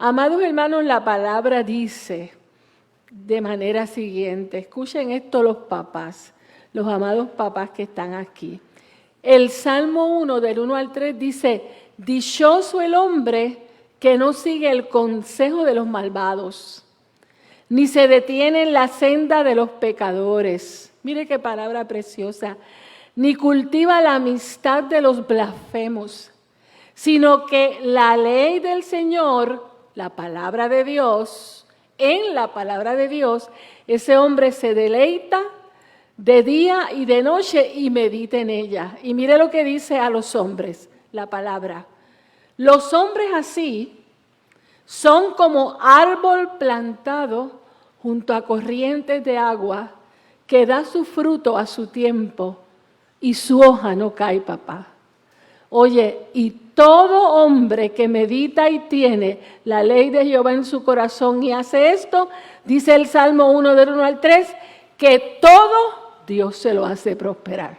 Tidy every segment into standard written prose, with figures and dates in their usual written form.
Amados hermanos, la palabra dice de manera siguiente, escuchen esto los papás, los amados papás que están aquí. El Salmo 1, del 1 al 3 dice, dichoso el hombre que no sigue el consejo de los malvados, ni se detiene en la senda de los pecadores. Mire qué palabra preciosa. Ni cultiva la amistad de los blasfemos, sino que la ley del Señor, la palabra de Dios, en la palabra de Dios, ese hombre se deleita de día y de noche y medita en ella. Y mire lo que dice a los hombres, la palabra. Los hombres así son como árbol plantado junto a corrientes de agua que da su fruto a su tiempo y su hoja no cae, papá. Oye, y todo hombre que medita y tiene la ley de Jehová en su corazón y hace esto, dice el Salmo 1 del 1 al 3, que todo Dios se lo hace prosperar.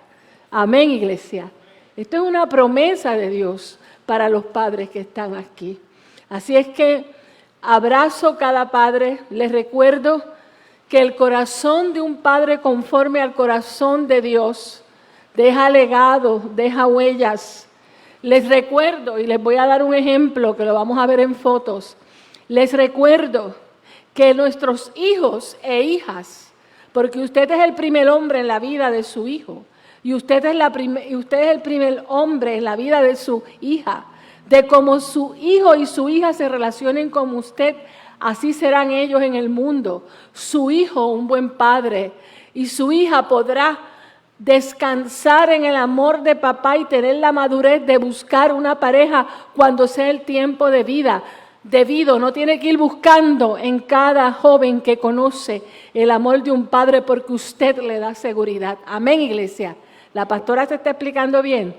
Amén, iglesia. Esto es una promesa de Dios para los padres que están aquí. Así es que abrazo cada padre. Les recuerdo que el corazón de un padre conforme al corazón de Dios deja legado, deja huellas. Les recuerdo, y les voy a dar un ejemplo que lo vamos a ver en fotos. Les recuerdo que nuestros hijos e hijas, porque usted es el primer hombre en la vida de su hijo, y usted es el primer hombre en la vida de su hija, de cómo su hijo y su hija se relacionen con usted, así serán ellos en el mundo. Su hijo, un buen padre, y su hija podrá descansar en el amor de papá y tener la madurez de buscar una pareja cuando sea el tiempo de vida. Debido, no tiene que ir buscando en cada joven que conoce el amor de un padre porque usted le da seguridad. Amén, iglesia. La pastora se está explicando bien.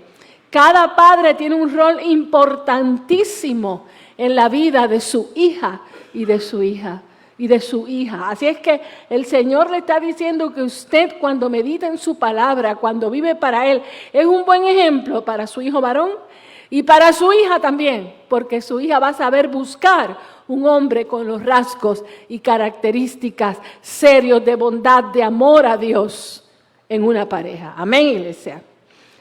Cada padre tiene un rol importantísimo en la vida de su hija y de su hija. Así es que el Señor le está diciendo que usted cuando medita en su palabra, cuando vive para Él, es un buen ejemplo para su hijo varón y para su hija también, porque su hija va a saber buscar un hombre con los rasgos y características serios de bondad, de amor a Dios en una pareja. Amén, iglesia.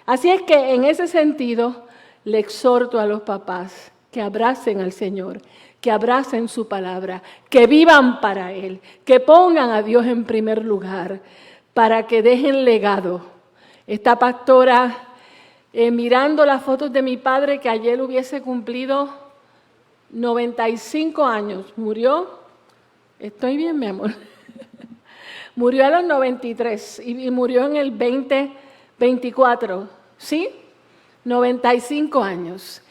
Así es que en ese sentido le exhorto a los papás que abracen al Señor, que abracen su palabra, que vivan para Él, que pongan a Dios en primer lugar, para que dejen legado. Esta pastora, mirando las fotos de mi padre, que ayer hubiese cumplido 95 años, murió, estoy bien, mi amor, murió a los 93 y murió en el 2024, ¿sí? 95 años.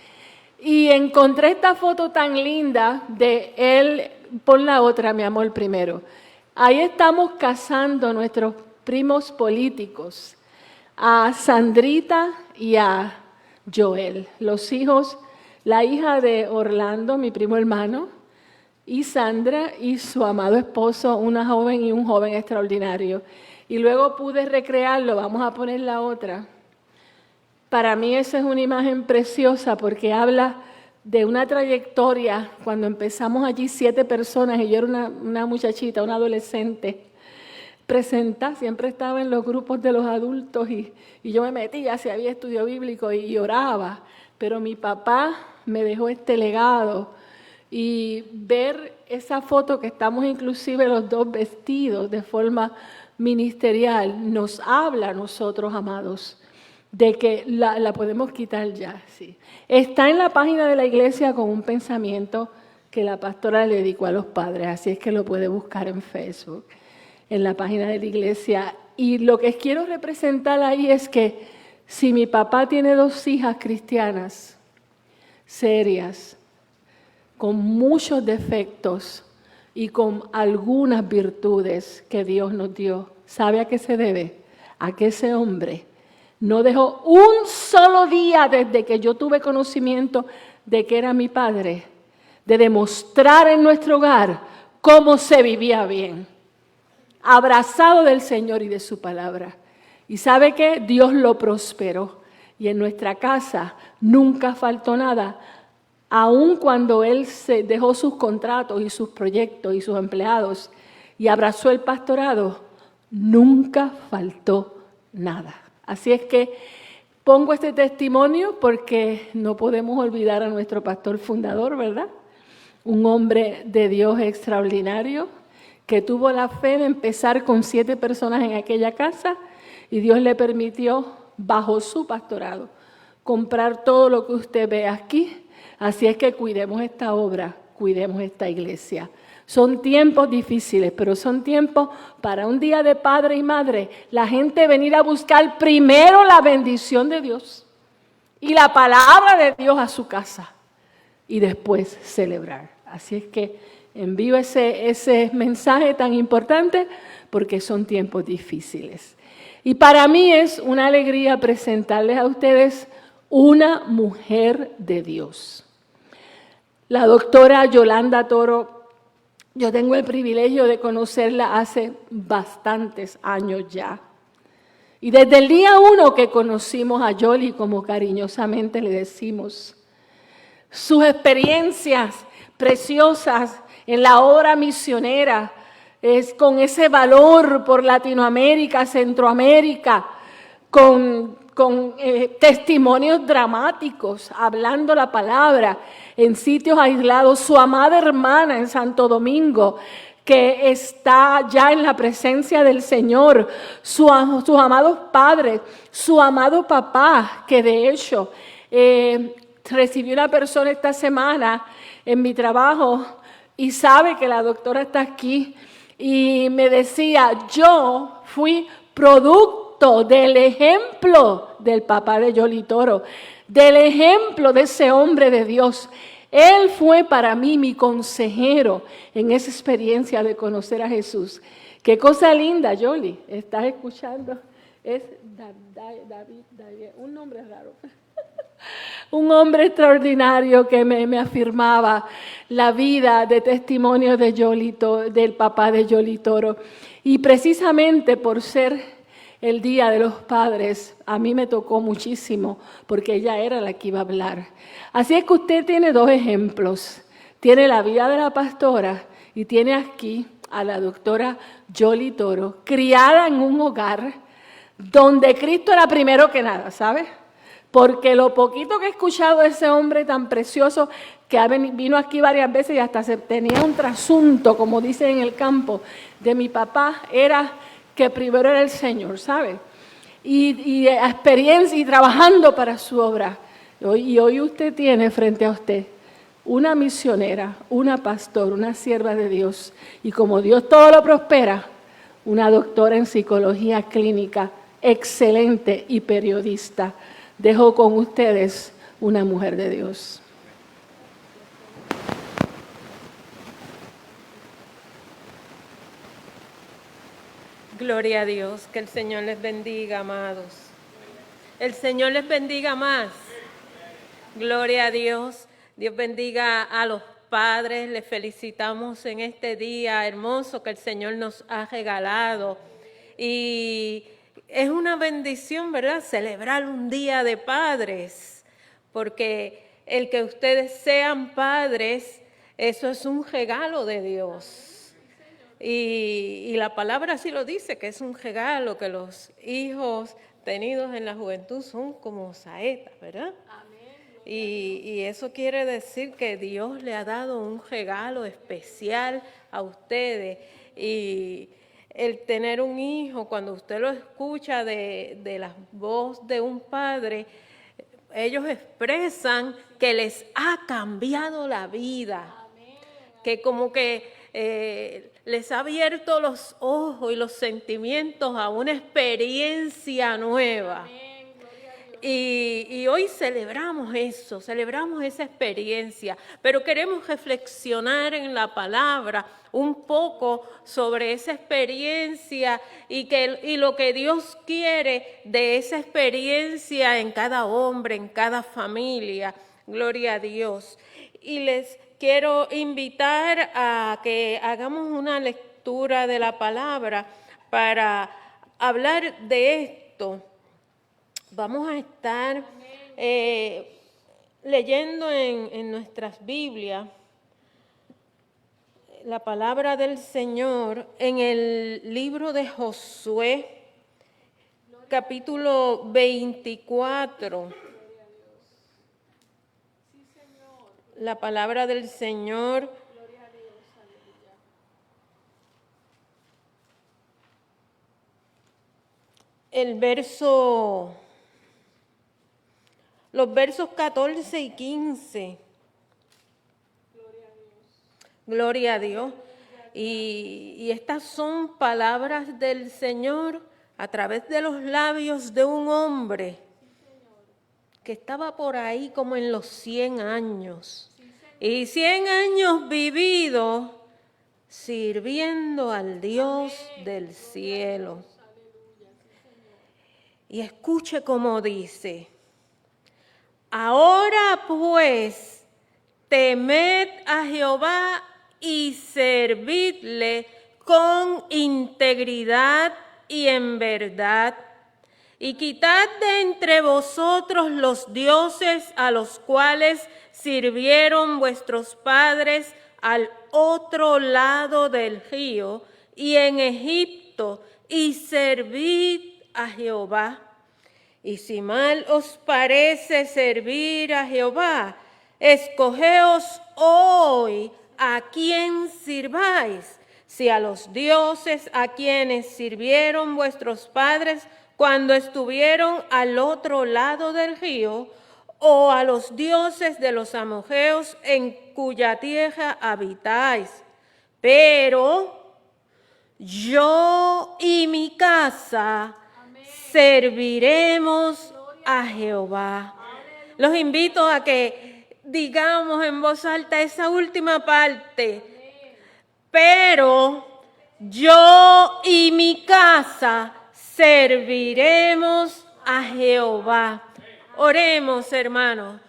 Y encontré esta foto tan linda de él, pon la otra, mi amor, primero. Ahí estamos casando nuestros primos políticos, a Sandrita y a Joel, los hijos, la hija de Orlando, mi primo hermano, y Sandra y su amado esposo, una joven y un joven extraordinario. Y luego pude recrearlo, vamos a poner la otra. Para mí esa es una imagen preciosa porque habla de una trayectoria. Cuando empezamos allí 7 personas y yo era una muchachita, una adolescente, siempre estaba en los grupos de los adultos y yo me metía si había estudio bíblico y oraba. Pero mi papá me dejó este legado y ver esa foto que estamos inclusive los dos vestidos de forma ministerial nos habla a nosotros, amados, de que la podemos quitar ya, sí. Está en la página de la iglesia con un pensamiento que la pastora le dedicó a los padres, así es que lo puede buscar en Facebook, en la página de la iglesia. Y lo que quiero representar ahí es que si mi papá tiene 2 hijas cristianas, serias, con muchos defectos y con algunas virtudes que Dios nos dio, ¿sabe a qué se debe? A que ese hombre no dejó un solo día desde que yo tuve conocimiento de que era mi padre, de demostrar en nuestro hogar cómo se vivía bien, abrazado del Señor y de su palabra. ¿Y sabe qué? Dios lo prosperó. Y en nuestra casa nunca faltó nada, Aun cuando él se dejó sus contratos y sus proyectos y sus empleados y abrazó el pastorado, nunca faltó nada. Así es que pongo este testimonio porque no podemos olvidar a nuestro pastor fundador, ¿verdad? Un hombre de Dios extraordinario que tuvo la fe de empezar con 7 personas en aquella casa y Dios le permitió, bajo su pastorado, comprar todo lo que usted ve aquí. Así es que cuidemos esta obra, cuidemos esta iglesia. Son tiempos difíciles, pero son tiempos para un día de padre y madre, la gente venir a buscar primero la bendición de Dios y la palabra de Dios a su casa y después celebrar. Así es que envío ese mensaje tan importante porque son tiempos difíciles. Y para mí es una alegría presentarles a ustedes una mujer de Dios. La doctora Yolanda Toro, yo tengo el privilegio de conocerla hace bastantes años ya. Y desde el día 1 que conocimos a Yoli, como cariñosamente le decimos, sus experiencias preciosas en la obra misionera, es con ese valor por Latinoamérica, Centroamérica, con testimonios dramáticos, hablando la palabra en sitios aislados. Su amada hermana en Santo Domingo, que está ya en la presencia del Señor, sus amados padres, su amado papá, que de hecho recibí una persona esta semana en mi trabajo y sabe que la doctora está aquí y me decía, yo fui producto del ejemplo del papá de Yoli Toro, del ejemplo de ese hombre de Dios. Él fue para mí mi consejero en esa experiencia de conocer a Jesús. Qué cosa linda, Yoli, estás escuchando. Es David, un nombre raro. Un hombre extraordinario que me afirmaba la vida de testimonio de del papá de Yoli Toro. Y precisamente por ser el Día de los Padres, a mí me tocó muchísimo, porque ella era la que iba a hablar. Así es que usted tiene 2 ejemplos. Tiene la vida de la pastora y tiene aquí a la doctora Yoli Toro, criada en un hogar donde Cristo era primero que nada, ¿sabes? Porque lo poquito que he escuchado de ese hombre tan precioso, que vino aquí varias veces y hasta tenía un trasunto, como dicen en el campo, de mi papá, era que primero era el Señor, ¿sabe? Y experiencia y trabajando para su obra. Y hoy usted tiene frente a usted una misionera, una pastora, una sierva de Dios. Y como Dios todo lo prospera, una doctora en psicología clínica, excelente y periodista. Dejo con ustedes una mujer de Dios. Gloria a Dios, que el Señor les bendiga, amados. El Señor les bendiga más. Gloria a Dios. Dios bendiga a los padres. Les felicitamos en este día hermoso que el Señor nos ha regalado. Y es una bendición, ¿verdad?, celebrar un día de padres, porque el que ustedes sean padres, eso es un regalo de Dios. Y la palabra así lo dice, que es un regalo, que los hijos tenidos en la juventud son como saetas, ¿verdad? Amén. Y eso quiere decir que Dios le ha dado un regalo especial a ustedes. Y el tener un hijo, cuando usted lo escucha de la voz de un padre, ellos expresan que les ha cambiado la vida. Amén. Que como que les ha abierto los ojos y los sentimientos a una experiencia nueva. Y hoy celebramos eso, celebramos esa experiencia, pero queremos reflexionar en la palabra un poco sobre esa experiencia y lo que Dios quiere de esa experiencia en cada hombre, en cada familia. Gloria a Dios. Y les quiero invitar a que hagamos una lectura de la palabra para hablar de esto. Vamos a estar leyendo en nuestras Biblias la palabra del Señor en el libro de Josué, capítulo 24. La palabra del Señor. Los versos 14 y 15. Gloria a Dios. Y estas son palabras del Señor a través de los labios de un hombre que estaba por ahí como en los 100 años. Y 100 años vividos sirviendo al Dios del cielo. Y escuche cómo dice: ahora pues, temed a Jehová y servidle con integridad y en verdad, y quitad de entre vosotros los dioses a los cuales sirvieron vuestros padres al otro lado del río y en Egipto, y servid a Jehová. Y si mal os parece servir a Jehová, escogeos hoy a quién sirváis, si a los dioses a quienes sirvieron vuestros padres cuando estuvieron al otro lado del río, o a los dioses de los amorreos en cuya tierra habitáis. Pero yo y mi casa serviremos a Jehová. Los invito a que digamos en voz alta esa última parte. Pero yo y mi casa serviremos a Jehová. Oremos, hermanos.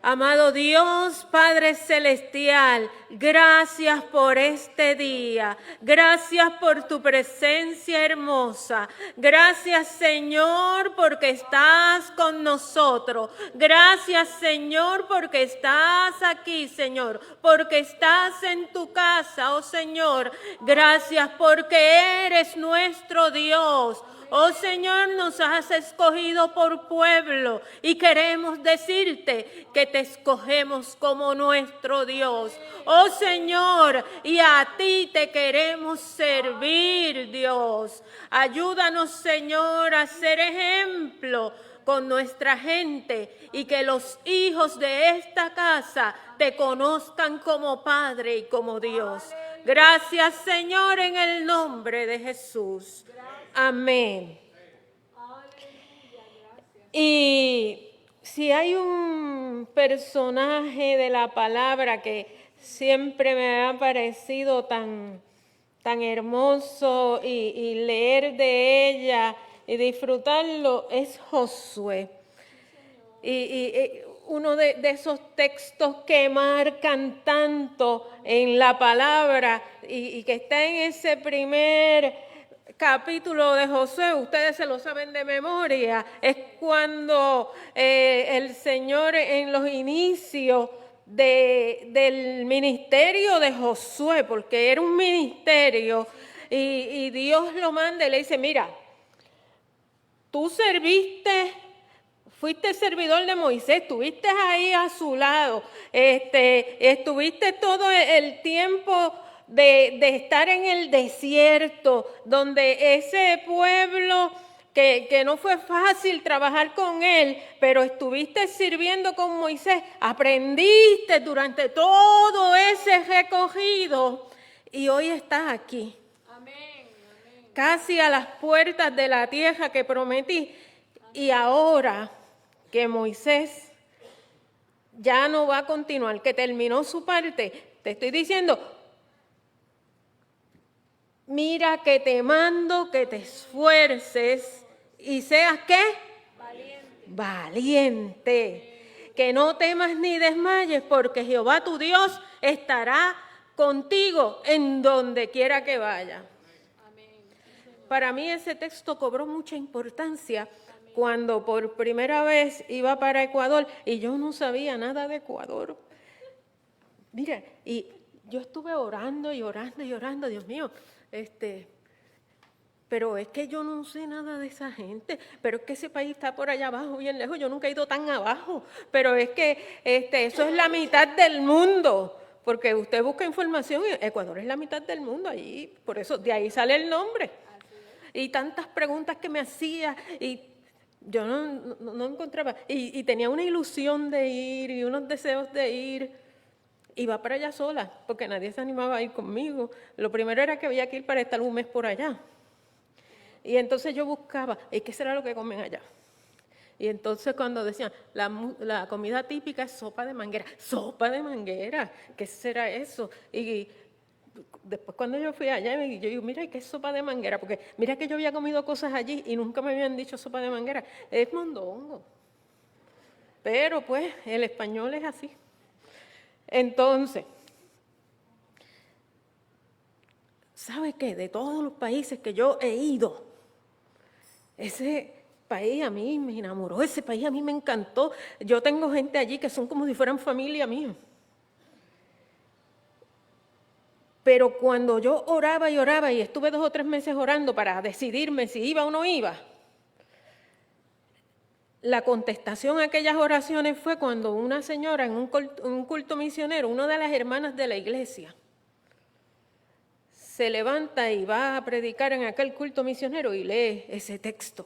Amado Dios, Padre Celestial, gracias por este día, gracias por tu presencia hermosa, gracias Señor porque estás con nosotros, gracias Señor porque estás aquí Señor, porque estás en tu casa, oh Señor, gracias porque eres nuestro Dios. Oh Señor, nos has escogido por pueblo y queremos decirte que te escogemos como nuestro Dios. Oh Señor, y a ti te queremos servir, Dios. Ayúdanos, Señor, a ser ejemplo con nuestra gente y que los hijos de esta casa te conozcan como Padre y como Dios. Gracias, Señor, en el nombre de Jesús. Amén. Y si hay un personaje de la palabra que siempre me ha parecido tan hermoso y leer de ella y disfrutarlo, es Josué. Y uno de esos textos que marcan tanto en la palabra y que está en ese primer capítulo de Josué, ustedes se lo saben de memoria, es cuando el Señor en los inicios del ministerio de Josué, porque era un ministerio, y Dios lo manda y le dice, mira, tú fuiste servidor de Moisés, estuviste ahí a su lado, estuviste todo el tiempo de estar en el desierto, donde ese pueblo que no fue fácil trabajar con él, pero estuviste sirviendo con Moisés, aprendiste durante todo ese recorrido y hoy estás aquí. Amén. Casi a las puertas de la tierra que prometí. Y ahora que Moisés ya no va a continuar, que terminó su parte, te estoy diciendo, mira que te mando que te esfuerces y seas ¿qué? Valiente. Que no temas ni desmayes, porque Jehová tu Dios estará contigo en donde quiera que vaya. Para mí ese texto cobró mucha importancia cuando por primera vez iba para Ecuador, y yo no sabía nada de Ecuador. Mira, y yo estuve orando y orando y orando, Dios mío, pero es que yo no sé nada de esa gente, pero es que ese país está por allá abajo, bien lejos, yo nunca he ido tan abajo, pero es que eso es la mitad del mundo, porque usted busca información y Ecuador es la mitad del mundo, ahí, por eso de ahí sale el nombre. Y tantas preguntas que me hacía y yo no encontraba, y tenía una ilusión de ir y unos deseos de ir. Iba para allá sola, porque nadie se animaba a ir conmigo. Lo primero era que había que ir para estar un mes por allá. Y entonces yo buscaba, ¿y qué será lo que comen allá? Y entonces cuando decían, la comida típica es sopa de manguera, ¿qué será eso? Y después cuando yo fui allá, yo digo, mira, ¿qué es sopa de manguera? Porque mira que yo había comido cosas allí y nunca me habían dicho sopa de manguera. Es mondongo. Pero pues el español es así. Entonces, ¿sabe qué? De todos los países que yo he ido, ese país a mí me enamoró, ese país a mí me encantó. Yo tengo gente allí que son como si fueran familia mía. Pero cuando yo oraba y estuve 2 o 3 meses orando para decidirme si iba o no iba, la contestación a aquellas oraciones fue cuando una señora en un culto misionero, una de las hermanas de la iglesia, se levanta y va a predicar en aquel culto misionero y lee ese texto.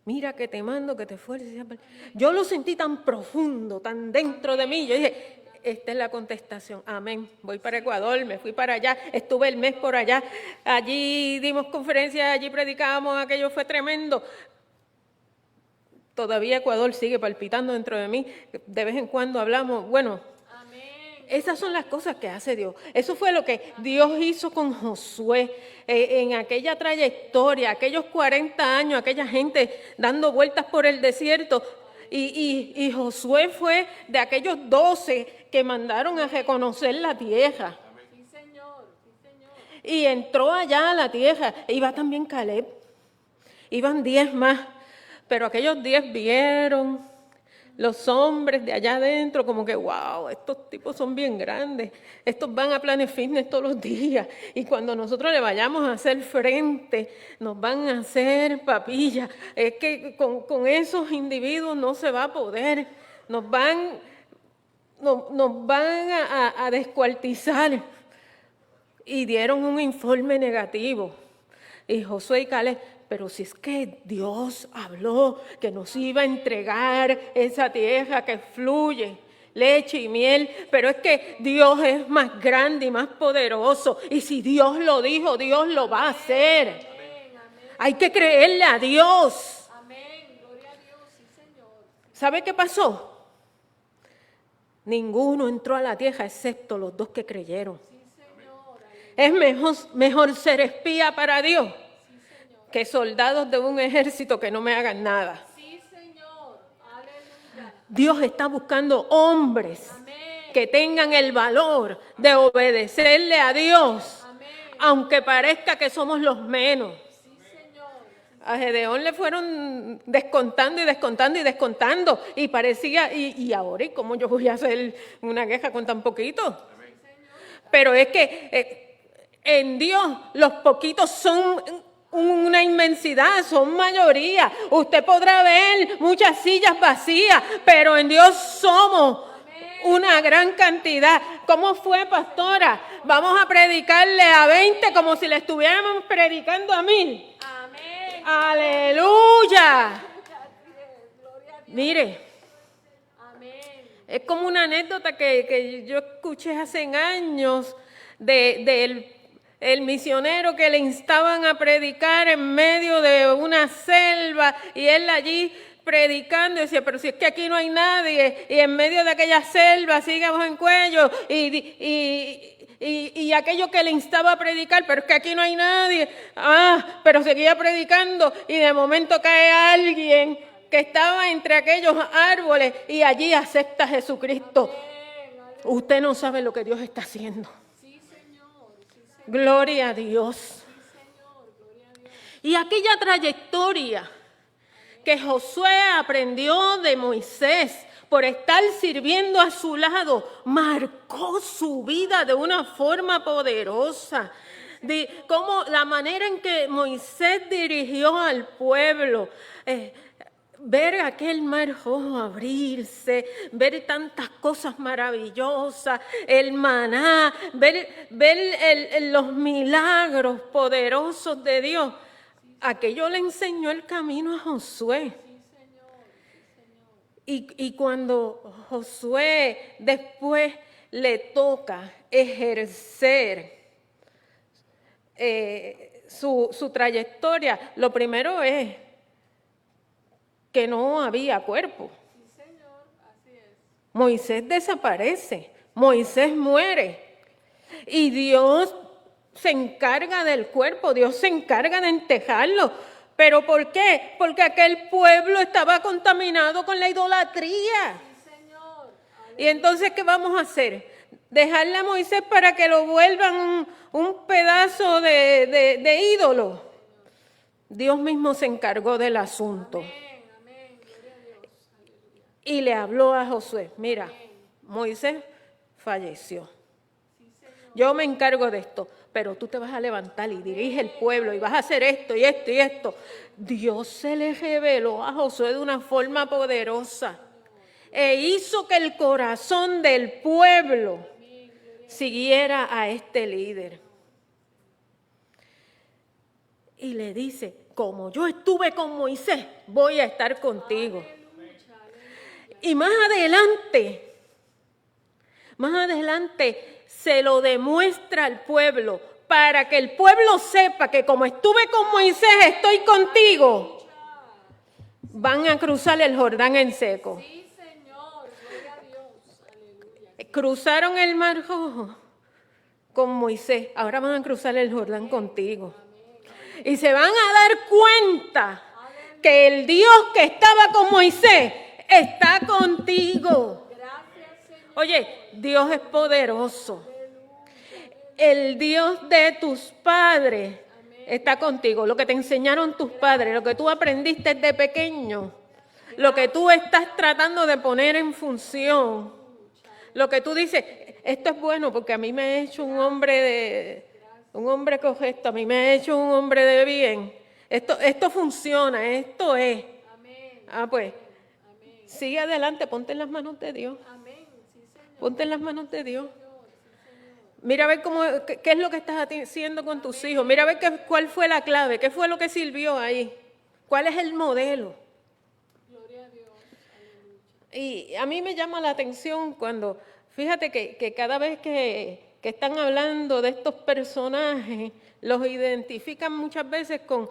Mira que te mando, que te esfuerces. Yo lo sentí tan profundo, tan dentro de mí. Yo dije, esta es la contestación. Amén. Voy para Ecuador, me fui para allá, estuve el mes por allá. Allí dimos conferencias, allí predicábamos, aquello fue tremendo. Todavía Ecuador sigue palpitando dentro de mí. De vez en cuando hablamos, bueno, esas son las cosas que hace Dios. Eso fue lo que Dios hizo con Josué en aquella trayectoria, aquellos 40 años, aquella gente dando vueltas por el desierto. Y Josué fue de aquellos 12 que mandaron a reconocer la tierra. Sí, Señor. Sí, Señor. Y entró allá a la tierra. Iba también Caleb. Iban 10 más. Pero aquellos 10 vieron los hombres de allá adentro como que, wow, estos tipos son bien grandes. Estos van a Planet Fitness todos los días. Y cuando nosotros le vayamos a hacer frente, nos van a hacer papilla. Es que con esos individuos no se va a poder. Nos van a descuartizar. Y dieron un informe negativo. Y Josué y Caleb, pero si es que Dios habló que nos iba a entregar esa tierra que fluye leche y miel, pero es que Dios es más grande y más poderoso. Y si Dios lo dijo, Dios lo va a hacer. Amén, amén. Hay que creerle a Dios. Amén, gloria a Dios, sí, Señor. ¿Sabe qué pasó? Ninguno entró a la tierra excepto los 2 que creyeron. Sí, Señor. Es mejor ser espía para Dios que soldados de un ejército que no me hagan nada. Sí, Señor. Aleluya. Dios está buscando hombres Amén. que tengan el valor de obedecerle a Dios, Amén. aunque parezca que somos los menos. Sí, Señor. A Gedeón le fueron descontando y parecía, y ahora, ¿y cómo yo voy a hacer una queja con tan poquito? Pero es que en Dios los poquitos son una inmensidad, son mayoría. Usted podrá ver muchas sillas vacías, pero en Dios somos una gran cantidad. ¿Cómo fue, pastora? Vamos a predicarle a 20 como si le estuviéramos predicando a 1000. Amén. ¡Aleluya! Mire, Amén. es como una anécdota que yo escuché hace años del misionero que le instaban a predicar en medio de una selva y él allí predicando y decía, pero si es que aquí no hay nadie y en medio de aquella selva sigamos en cuello y aquello que le instaba a predicar, pero es que aquí no hay nadie, pero seguía predicando y de momento cae alguien que estaba entre aquellos árboles y allí acepta a Jesucristo. Usted no sabe lo que Dios está haciendo. Gloria a Dios. Y aquella trayectoria que Josué aprendió de Moisés por estar sirviendo a su lado, marcó su vida de una forma poderosa. De cómo la manera en que Moisés dirigió al pueblo, ver aquel mar rojo abrirse, ver tantas cosas maravillosas, el maná, ver los milagros poderosos de Dios. Aquello le enseñó el camino a Josué. Y cuando Josué después le toca ejercer su trayectoria, lo primero es que no había cuerpo. Moisés desaparece, Moisés muere y Dios se encarga del cuerpo, Dios se encarga de entejarlo. ¿Pero por qué? Porque aquel pueblo estaba contaminado con la idolatría. Y entonces, ¿qué vamos a hacer? ¿Dejarle a Moisés para que lo vuelvan un pedazo de ídolo? Dios mismo se encargó del asunto. Y le habló a Josué, mira, Moisés falleció. Yo me encargo de esto, pero tú te vas a levantar y dirige el pueblo y vas a hacer esto y esto y esto. Dios se le reveló a Josué de una forma poderosa e hizo que el corazón del pueblo siguiera a este líder. Y le dice, como yo estuve con Moisés, voy a estar contigo. Y más adelante se lo demuestra al pueblo para que el pueblo sepa que como estuve con Moisés, estoy contigo. Van a cruzar el Jordán en seco. Sí, Señor, gloria a Dios. Aleluya. Cruzaron el Mar Rojo con Moisés, ahora van a cruzar el Jordán contigo. Y se van a dar cuenta que el Dios que estaba con Moisés está contigo. Oye, Dios es poderoso. El Dios de tus padres está contigo. Lo que te enseñaron tus padres, lo que tú aprendiste desde pequeño, lo que tú estás tratando de poner en función, lo que tú dices, esto es bueno porque a mí me ha hecho un hombre correcto, a mí me ha hecho un hombre de bien. Esto funciona, esto es. Pues, sigue adelante, ponte en las manos de Dios. Ponte en las manos de Dios. Mira a ver qué es lo que estás haciendo con tus hijos. Mira a ver cuál fue la clave, qué fue lo que sirvió ahí. ¿Cuál es el modelo? Gloria a Dios. Y a mí me llama la atención cuando, fíjate que cada vez que están hablando de estos personajes, los identifican muchas veces con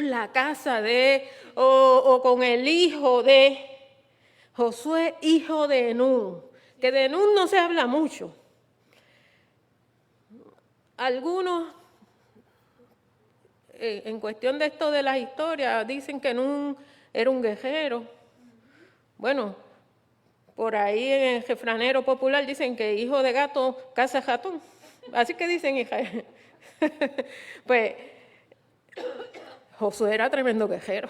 la casa de, o con el hijo de Josué, hijo de Nun. Que de Nun no se habla mucho. Algunos, en cuestión de esto de las historias, dicen que Nun era un guerrero. Bueno, por ahí en el refranero popular dicen que hijo de gato caza ratón. Así que dicen, hija. Pues Josué era tremendo guerrero.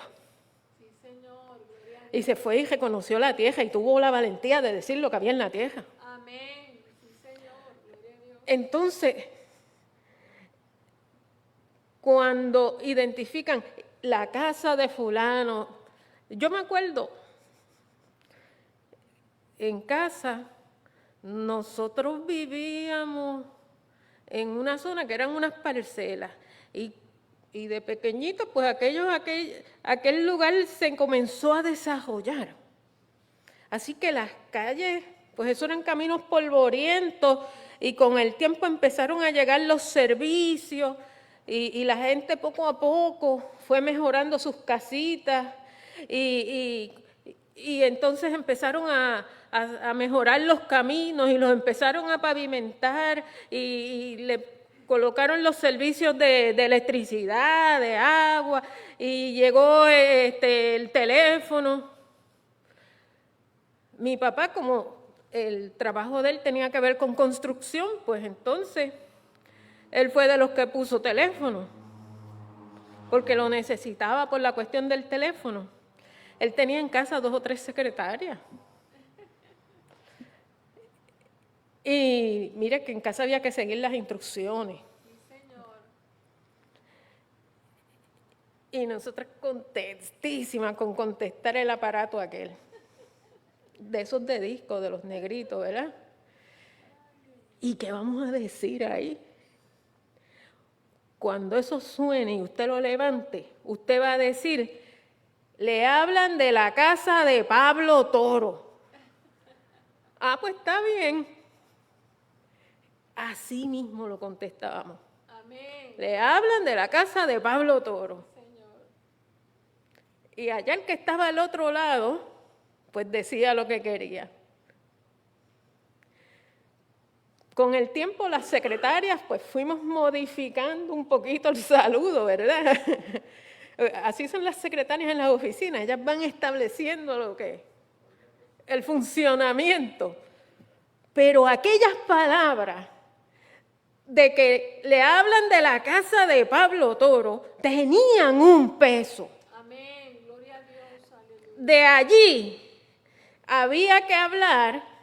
Y se fue y reconoció la tierra y tuvo la valentía de decir lo que había en la tierra. Amén. Sí, Señor. Gloria a Dios. Entonces, cuando identifican la casa de fulano, yo me acuerdo, en casa, nosotros vivíamos en una zona que eran unas parcelas y de pequeñitos, pues aquel lugar se comenzó a desarrollar. Así que las calles, pues esos eran caminos polvorientos y con el tiempo empezaron a llegar los servicios y la gente poco a poco fue mejorando sus casitas y entonces empezaron a mejorar los caminos y los empezaron a pavimentar y le colocaron los servicios de electricidad, de agua, y llegó el teléfono. Mi papá, como el trabajo de él tenía que ver con construcción, pues entonces él fue de los que puso teléfono, porque lo necesitaba por la cuestión del teléfono. Él tenía en casa 2 o 3 secretarias. Y mire que en casa había que seguir las instrucciones. Y nosotras contentísimas con contestar el aparato aquel. De esos de disco, de los negritos, ¿verdad? ¿Y qué vamos a decir ahí? Cuando eso suene y usted lo levante, usted va a decir, le hablan de la casa de Pablo Toro. Ah, pues está bien. Así mismo lo contestábamos. Amén. Le hablan de la casa de Pablo Toro. Señor. Y allá el que estaba al otro lado, pues decía lo que quería. Con el tiempo las secretarias pues fuimos modificando un poquito el saludo, ¿verdad? Así son las secretarias en las oficinas, ellas van estableciendo lo que el funcionamiento. Pero aquellas palabras de que le hablan de la casa de Pablo Toro tenían un peso. Amén. Gloria a Dios. Aleluya. De allí había que hablar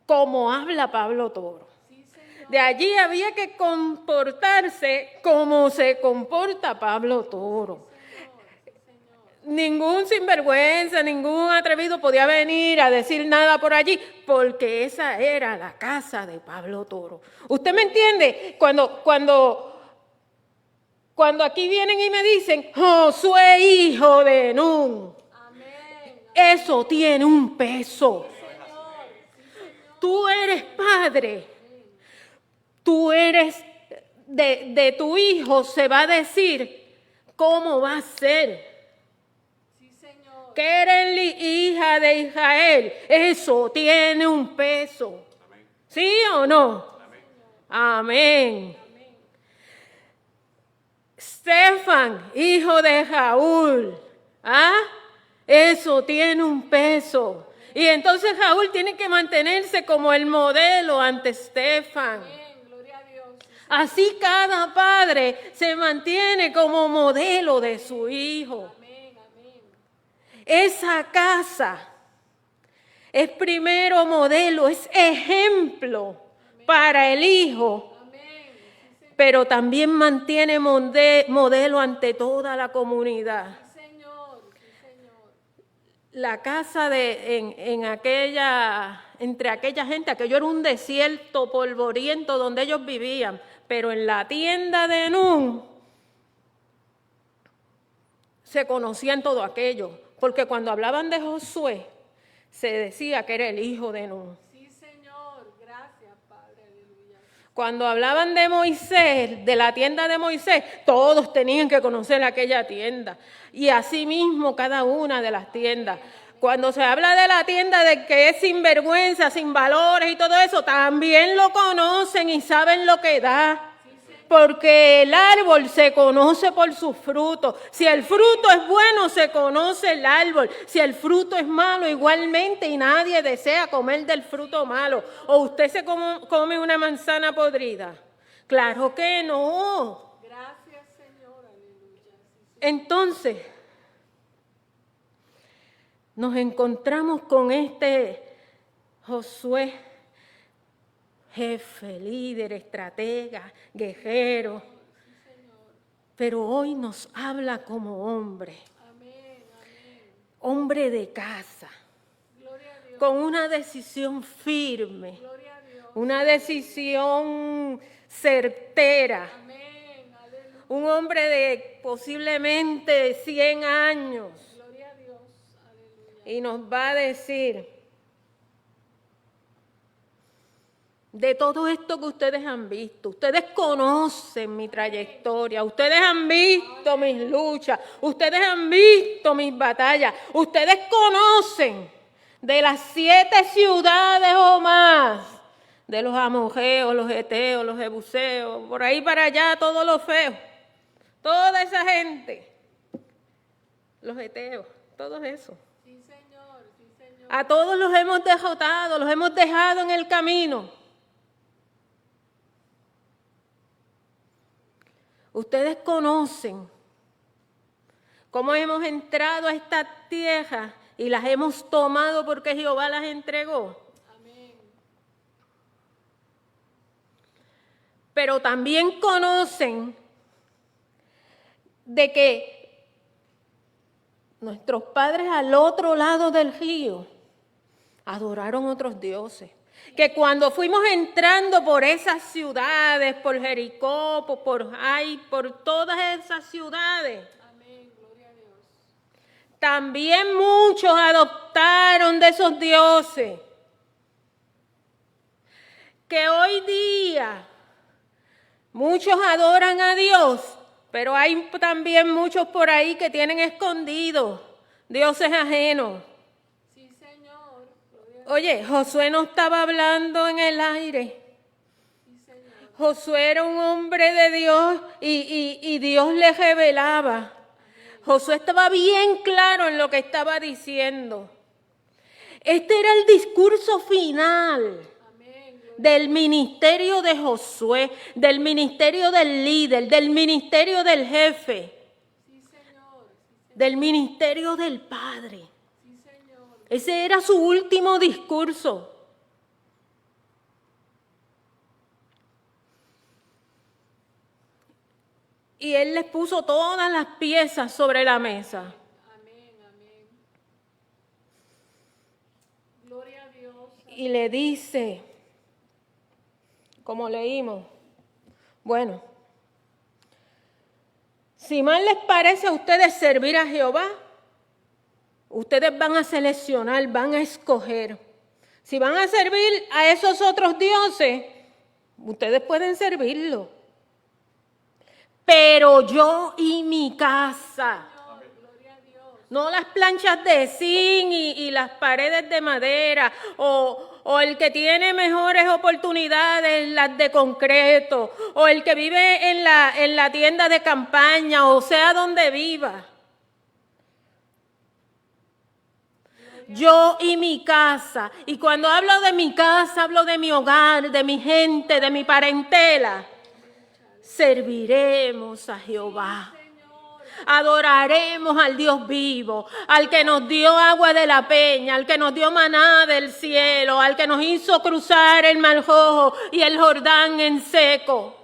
como habla Pablo Toro. Sí, Señor. De allí había que comportarse como se comporta Pablo Toro. Ningún sinvergüenza, ningún atrevido podía venir a decir nada por allí, porque esa era la casa de Pablo Toro. ¿Usted me entiende? Cuando aquí vienen y me dicen, Josué, hijo de Nun, Amén. eso tiene un peso. Tú eres padre, tú eres de tu hijo, se va a decir cómo va a ser. Sí, Señor. Que eres hija de Israel, eso tiene un peso. Amén. ¿Sí o no? Amén. Amén. Estefan, hijo de Jaúl, eso tiene un peso. Y entonces Jaúl tiene que mantenerse como el modelo ante Estefan. Amén. Gloria a Dios. Así cada padre se mantiene como modelo de su hijo. Amén. Amén. Esa casa es primero modelo, es ejemplo para el hijo, pero también mantiene modelo ante toda la comunidad. Sí, Señor. Sí, Señor. La casa entre aquella gente, aquello era un desierto polvoriento donde ellos vivían, pero en la tienda de Nun se conocían todo aquello, porque cuando hablaban de Josué, se decía que era el hijo de Nun. Sí, Señor. Gracias, Padre. Aleluya. Cuando hablaban de Moisés, de la tienda de Moisés, todos tenían que conocer aquella tienda. Y así mismo cada una de las tiendas. Cuando se habla de la tienda de que es sin vergüenza, sin valores y todo eso, también lo conocen y saben lo que da. Porque el árbol se conoce por sus frutos. Si el fruto es bueno, se conoce el árbol. Si el fruto es malo, igualmente, y nadie desea comer del fruto malo. ¿O usted se come una manzana podrida? Claro que no. Gracias, Señor. Aleluya. Sí, Entonces, nos encontramos con este Josué, jefe, líder, estratega, guerrero, pero hoy nos habla como hombre, amén. Amén. hombre de casa, Gloria a Dios. con una decisión firme, Gloria a Dios. una decisión certera, Amén. Aleluya. un hombre de posiblemente 100 años, Gloria a Dios. Aleluya. y nos va a decir, de todo esto que ustedes han visto, ustedes conocen mi trayectoria, ustedes han visto mis luchas, ustedes han visto mis batallas, ustedes conocen de las 7 ciudades o más, de los amorreos, los heteos, los jebuseos, por ahí para allá, todos los feos, toda esa gente, los heteos, todo eso. Sí, Señor. Sí, Señor. A todos los hemos derrotado, los hemos dejado en el camino. Ustedes conocen cómo hemos entrado a esta tierra y las hemos tomado porque Jehová las entregó. Amén. Pero también conocen de que nuestros padres al otro lado del río adoraron otros dioses. Que cuando fuimos entrando por esas ciudades, por Jericó, por Ai, por todas esas ciudades, Amén. Gloria a Dios. también muchos adoptaron de esos dioses. Que hoy día muchos adoran a Dios, pero hay también muchos por ahí que tienen escondidos dioses ajenos. Sí, Señor. Gloria a Oye, Josué no estaba hablando en el aire. Sí, Señor. Josué era un hombre de Dios y Dios le revelaba. Josué estaba bien claro en lo que estaba diciendo. Este era el discurso final Amén. del ministerio de Josué, del ministerio del líder, del ministerio del jefe, Sí, Señor. del ministerio del padre. Sí, Señor. Ese era su último discurso. Y él les puso todas las piezas sobre la mesa. Amén. Amén. Gloria a Dios. Y le dice, como leímos, bueno, si mal les parece a ustedes servir a Jehová, ustedes van a seleccionar, van a escoger. Si van a servir a esos otros dioses, ustedes pueden servirlo. Pero yo y mi casa, Gloria a Dios. no las planchas de zinc y las paredes de madera, o el que tiene mejores oportunidades, las de concreto, o el que vive en la tienda de campaña, o sea donde viva. Yo y mi casa. Y cuando hablo de mi casa, hablo de mi hogar, de mi gente, de mi parentela. Serviremos a Jehová. Adoraremos al Dios vivo, al que nos dio agua de la peña, al que nos dio maná del cielo, al que nos hizo cruzar el Mar Rojo y el Jordán en seco,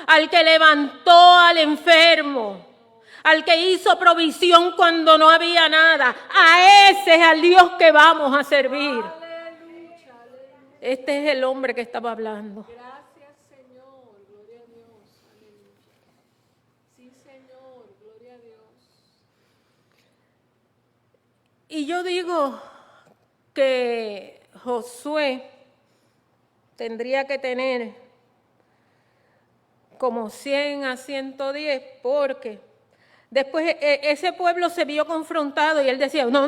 al que levantó al enfermo, al que hizo provisión cuando no había nada. A ese es al Dios que vamos a servir. Aleluya. Aleluya. Este es el hombre que estaba hablando. Gracias, Señor. Gloria a Dios. Aleluya. Sí, Señor. Gloria a Dios. Y yo digo que Josué tendría que tener como 100 a 110, porque después ese pueblo se vio confrontado y él decía, no,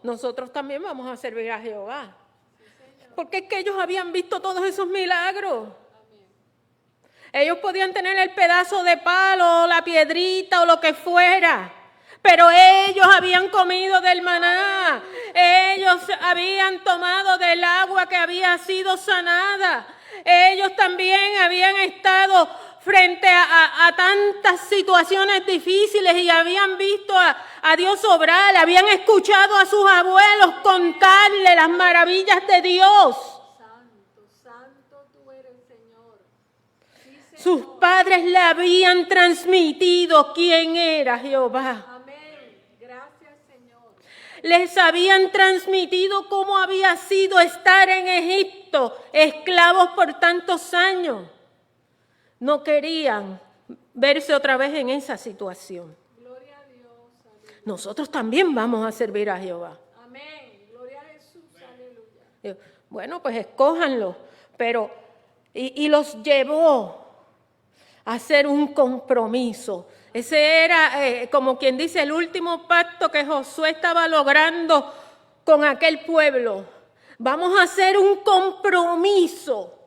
nosotros también vamos a servir a Jehová. Porque es que ellos habían visto todos esos milagros. Ellos podían tener el pedazo de palo, la piedrita o lo que fuera, pero ellos habían comido del maná, ellos habían tomado del agua que había sido sanada, ellos también habían estado frente a tantas situaciones difíciles y habían visto a Dios obrar, habían escuchado a sus abuelos contarle las maravillas de Dios. Santo, santo tú eres, Señor. Sí, Señor. Sus padres le habían transmitido quién era Jehová. Amén. Gracias, Señor. Les habían transmitido cómo había sido estar en Egipto, esclavos por tantos años. No querían verse otra vez en esa situación. Gloria a Dios. Aleluya. Nosotros también vamos a servir a Jehová. Amén. Gloria a Jesús. Aleluya. Digo, bueno, pues escójanlo, pero y los llevó a hacer un compromiso. Ese era, como quien dice, el último pacto que Josué estaba logrando con aquel pueblo. Vamos a hacer un compromiso.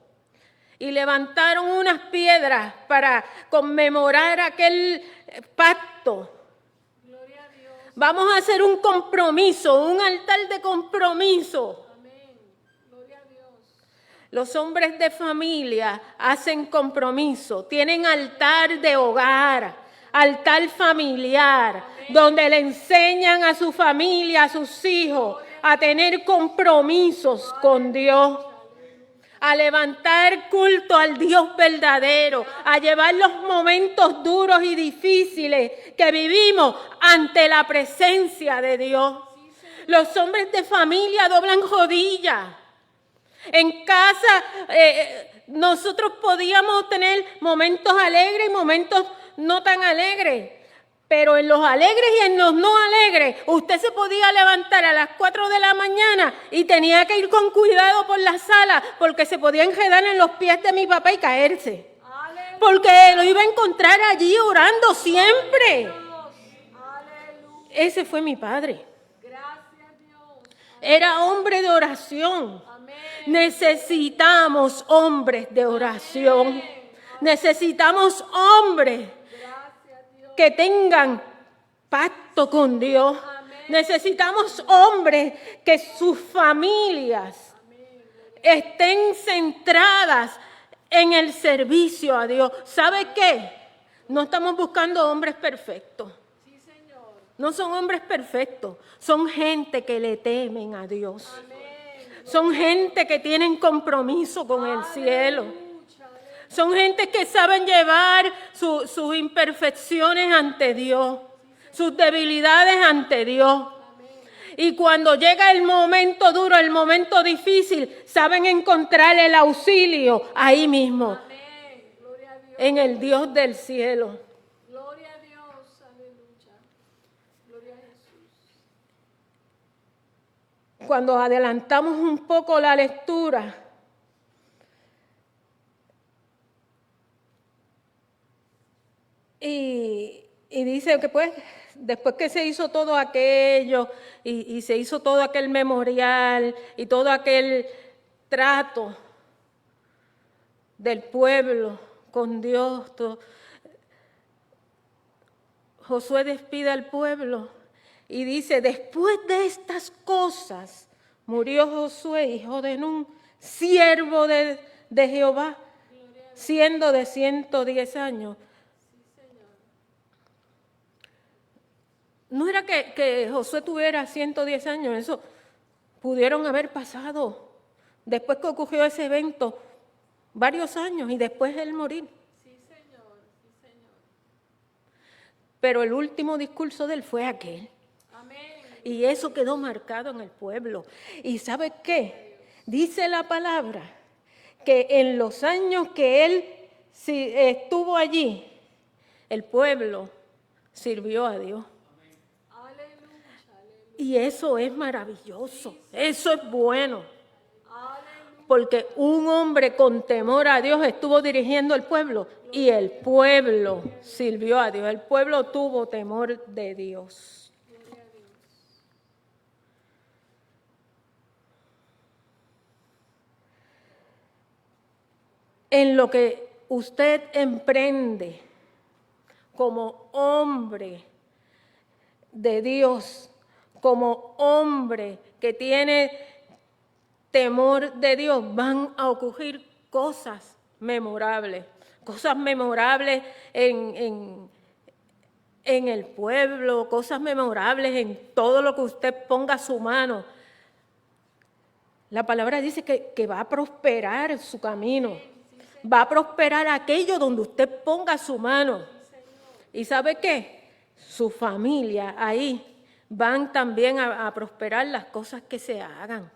Y levantaron unas piedras para conmemorar aquel pacto. Gloria a Dios. Vamos a hacer un compromiso, un altar de compromiso. Amén. Gloria a Dios. Los hombres de familia hacen compromiso, tienen altar de hogar, altar familiar, donde le enseñan a su familia, a sus hijos, a tener compromisos con Dios, a levantar culto al Dios verdadero, a llevar los momentos duros y difíciles que vivimos ante la presencia de Dios. Los hombres de familia doblan rodillas. En casa nosotros podíamos tener momentos alegres y momentos no tan alegres. Pero en los alegres y en los no alegres, usted se podía levantar a las 4 de la mañana y tenía que ir con cuidado por la sala porque se podía enredar en los pies de mi papá y caerse. ¡Aleluya! Porque lo iba a encontrar allí orando siempre. ¡Aleluya! Ese fue mi padre. Gracias, Dios. Era hombre de oración. Amén. Necesitamos hombres de oración. Amén. Necesitamos hombres que tengan pacto con Dios. Amén. Necesitamos hombres que sus familias estén centradas en el servicio a Dios. ¿Sabe qué? No estamos buscando hombres perfectos. Sí, Señor. No son hombres perfectos, son gente que le temen a Dios. Amén. Son gente que tienen compromiso con el cielo. Son gente que saben llevar sus imperfecciones ante Dios, sus debilidades ante Dios. Y cuando llega el momento duro, el momento difícil, saben encontrar el auxilio ahí mismo, en el Dios del cielo. Gloria a Dios, aleluya. Gloria a Jesús. Cuando adelantamos un poco la lectura, y dice que pues después que se hizo todo aquello y se hizo todo aquel memorial y todo aquel trato del pueblo con Dios, Josué despide al pueblo y dice: después de estas cosas murió Josué, hijo de Nun, siervo de Jehová, siendo de 110 años. No era que Josué tuviera 110 años, eso pudieron haber pasado después que ocurrió ese evento varios años y después él morir. Sí, Señor, sí, Señor. Pero el último discurso de él fue aquel. Amén. Y eso quedó marcado en el pueblo. ¿Y sabe qué? Dice la palabra que en los años que él estuvo allí, el pueblo sirvió a Dios. Y eso es maravilloso, eso es bueno, porque un hombre con temor a Dios estuvo dirigiendo al pueblo y el pueblo sirvió a Dios, el pueblo tuvo temor de Dios. En lo que usted emprende como hombre de Dios, como hombre que tiene temor de Dios, van a ocurrir cosas memorables en el pueblo, cosas memorables en todo lo que usted ponga su mano. La palabra dice que va a prosperar su camino, va a prosperar aquello donde usted ponga su mano. ¿Y sabe qué? Su familia ahí van también a prosperar las cosas que se hagan.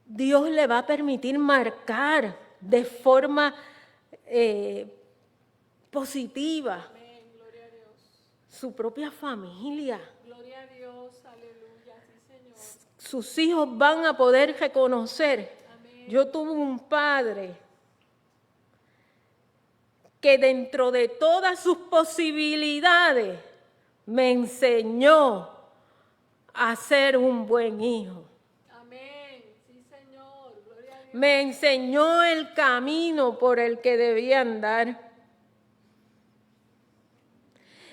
Dios le va a permitir marcar de forma positiva su propia familia. Gloria a Dios, aleluya, sí, Señor. Sus hijos van a poder reconocer. Amén. Yo tuve un padre que dentro de todas sus posibilidades me enseñó a ser un buen hijo. Amén. Sí, Señor. Gloria a Dios. Me enseñó el camino por el que debía andar.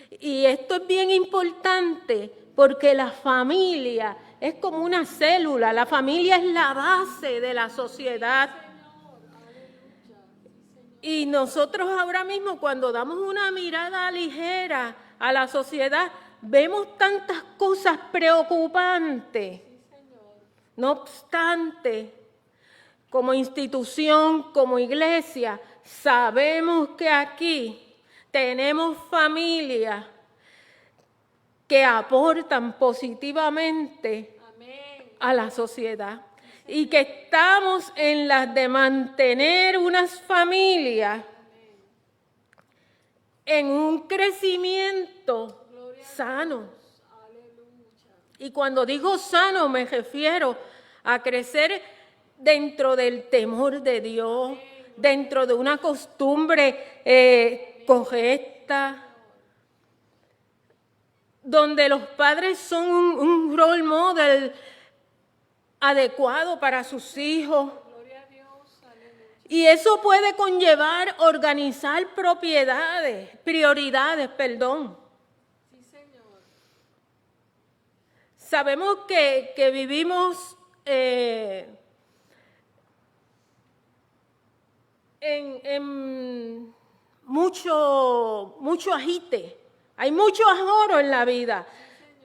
Y esto es bien importante porque la familia es como una célula. La familia es la base de la sociedad. Y nosotros ahora mismo, cuando damos una mirada ligera a la sociedad, vemos tantas cosas preocupantes. No obstante, como institución, como iglesia, sabemos que aquí tenemos familias que aportan positivamente a la sociedad y que estamos en las de mantener unas familias en un crecimiento sano. Y cuando digo sano me refiero a crecer dentro del temor de Dios, dentro de una costumbre correcta, donde los padres son un role model adecuado para sus hijos. Y eso puede conllevar organizar prioridades. Sí, Señor. Sabemos que vivimos en mucho agite. Hay mucho ahorro en la vida.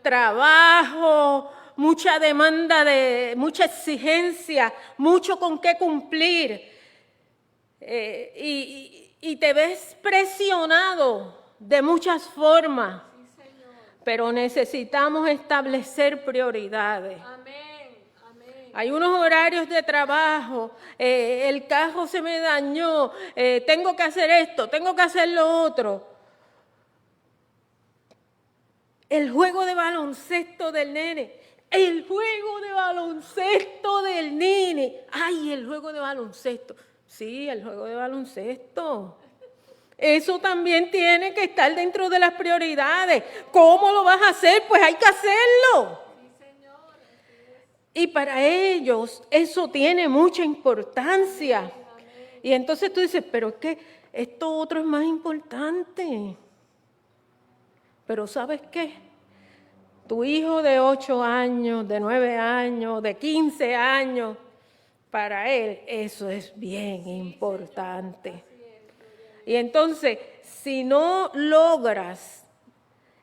Trabajo, mucha demanda, mucha exigencia, mucho con qué cumplir. Y te ves presionado de muchas formas. Sí, Señor. Pero necesitamos establecer prioridades. Amén. Amén. Hay unos horarios de trabajo, el carro se me dañó, tengo que hacer esto, tengo que hacer lo otro. El juego de baloncesto del nene, el juego de baloncesto del nene. Ay, el juego de baloncesto. Sí, el juego de baloncesto. Eso también tiene que estar dentro de las prioridades. ¿Cómo lo vas a hacer? Pues hay que hacerlo. Y para ellos eso tiene mucha importancia. Y entonces tú dices, pero es que esto otro es más importante. Pero ¿sabes qué? Tu hijo de 8 años, de 9 años, de 15 años, para él eso es bien importante. Y entonces, si no logras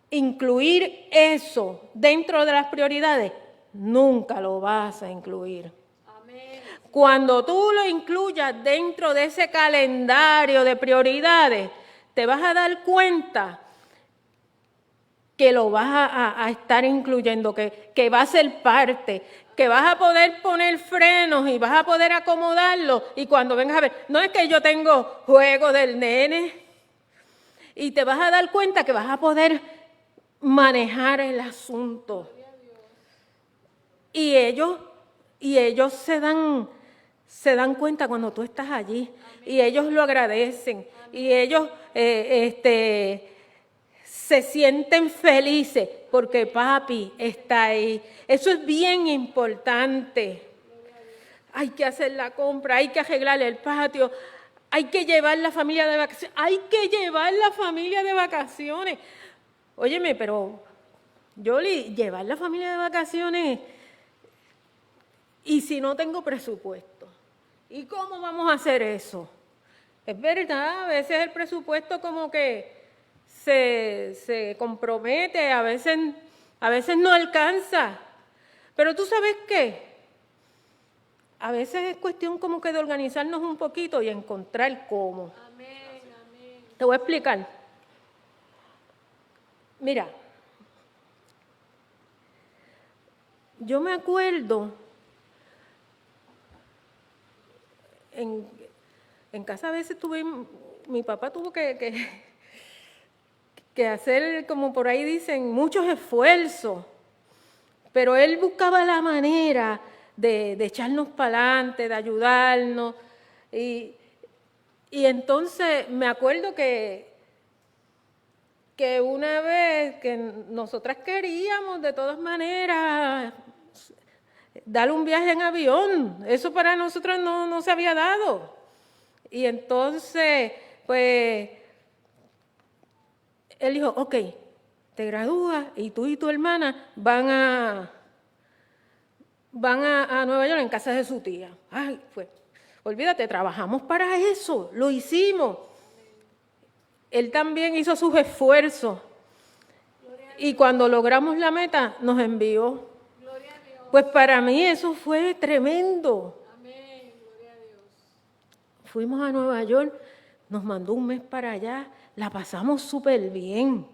incluir eso dentro de las prioridades, nunca lo vas a incluir. Amén. Cuando tú lo incluyas dentro de ese calendario de prioridades, te vas a dar cuenta que lo vas a estar incluyendo, que va a ser parte, que vas a poder poner frenos y vas a poder acomodarlo. Y cuando vengas a ver, no es que yo tengo juego del nene, y te vas a dar cuenta que vas a poder manejar el asunto. Y ellos se dan cuenta cuando tú estás allí. Y ellos lo agradecen. Y ellos se sienten felices porque papi está ahí. Eso es bien importante. Hay que hacer la compra, hay que arreglar el patio, hay que llevar la familia de vacaciones. Hay que llevar la familia de vacaciones. Óyeme, pero Yoli, llevar la familia de vacaciones, y si no tengo presupuesto, ¿y cómo vamos a hacer eso? Es verdad, a veces el presupuesto como que se compromete, a veces no alcanza. Pero ¿tú sabes qué? A veces es cuestión como que de organizarnos un poquito y encontrar cómo. Amén. Amén. Te voy a explicar. Mira, yo me acuerdo en casa a veces mi papá tuvo que hacer, como por ahí dicen, muchos esfuerzos, pero él buscaba la manera de echarnos para adelante, de ayudarnos, y entonces me acuerdo que una vez que nosotras queríamos de todas maneras darle un viaje en avión, eso para nosotros no se había dado, y entonces pues él dijo, ok, te gradúas y tú y tu hermana van a Nueva York en casa de su tía. Ay, pues, Olvídate, trabajamos para eso, lo hicimos. Él también hizo sus esfuerzos. Y cuando logramos la meta, nos envió. Pues para mí eso fue tremendo. Fuimos a Nueva York, nos mandó un mes para allá, la pasamos súper bien.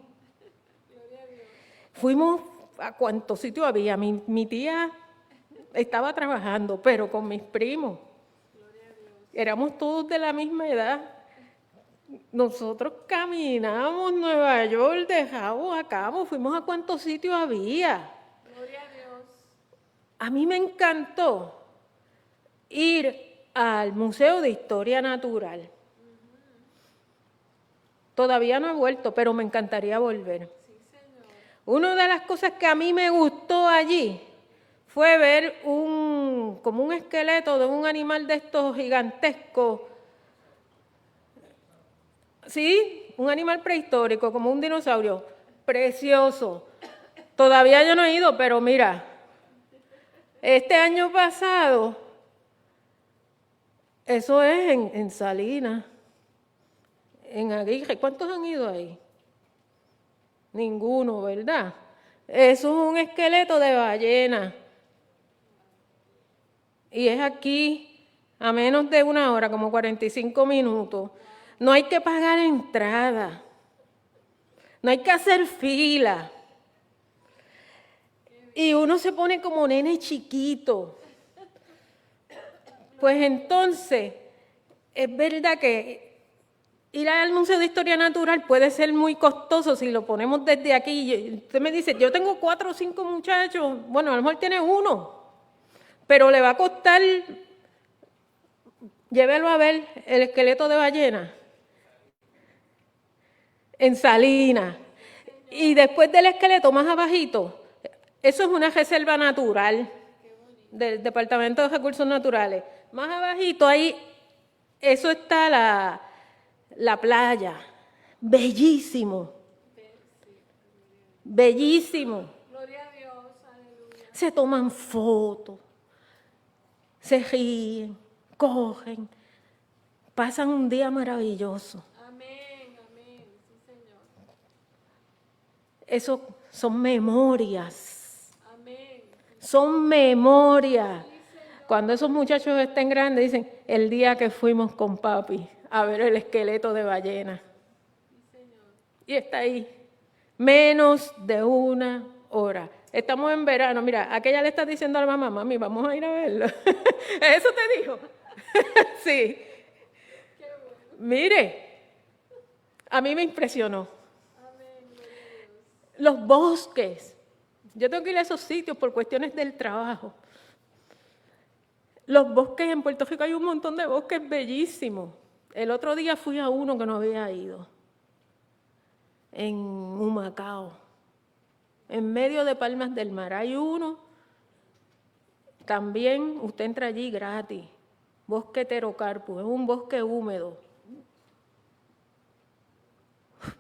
Fuimos a cuántos sitios había. Mi tía estaba trabajando, pero con mis primos. Éramos todos de la misma edad. Nosotros caminamos Nueva York de cabo a cabo, fuimos a cuántos sitios había. Gloria a Dios. A mí me encantó ir al Museo de Historia Natural. Todavía no he vuelto, pero me encantaría volver. Una de las cosas que a mí me gustó allí fue ver como un esqueleto de un animal de estos gigantescos. Sí, un animal prehistórico, como un dinosaurio. Precioso. Todavía yo no he ido, pero mira, este año pasado, eso es en Salinas, en Aguirre. ¿Cuántos han ido ahí? Ninguno, ¿verdad? Eso es un esqueleto de ballena. Y es aquí a menos de una hora, como 45 minutos. No hay que pagar entrada. No hay que hacer fila. Y uno se pone como nene chiquito. Pues entonces, es verdad que ir al Museo de Historia Natural puede ser muy costoso si lo ponemos desde aquí. Usted me dice, yo tengo 4 o 5 muchachos. Bueno, a lo mejor tiene uno, pero le va a costar, llévelo a ver el esqueleto de ballena en Salinas. Y después del esqueleto, más abajito, eso es una reserva natural del Departamento de Recursos Naturales. Más abajito, ahí, eso está la playa. Bellísimo. Bellísimo. Gloria a Dios, aleluya. Se toman fotos, se ríen, cogen, pasan un día maravilloso. Amén, amén, sí, Señor. Eso son memorias. Amén. Son memorias. Cuando esos muchachos estén grandes, dicen, el día que fuimos con papi a ver el esqueleto de ballena. Y está ahí, menos de una hora. Estamos en verano, mira, aquella le está diciendo a la mamá, mami, vamos a ir a verlo. ¿Eso te dijo? Sí. Mire, a mí me impresionó. Los bosques. Yo tengo que ir a esos sitios por cuestiones del trabajo. Los bosques en Puerto Rico, hay un montón de bosques bellísimos. El otro día fui a uno que no había ido, en Humacao, en medio de Palmas del Mar. Hay uno, también usted entra allí gratis, Bosque Heterocarpus, es un bosque húmedo.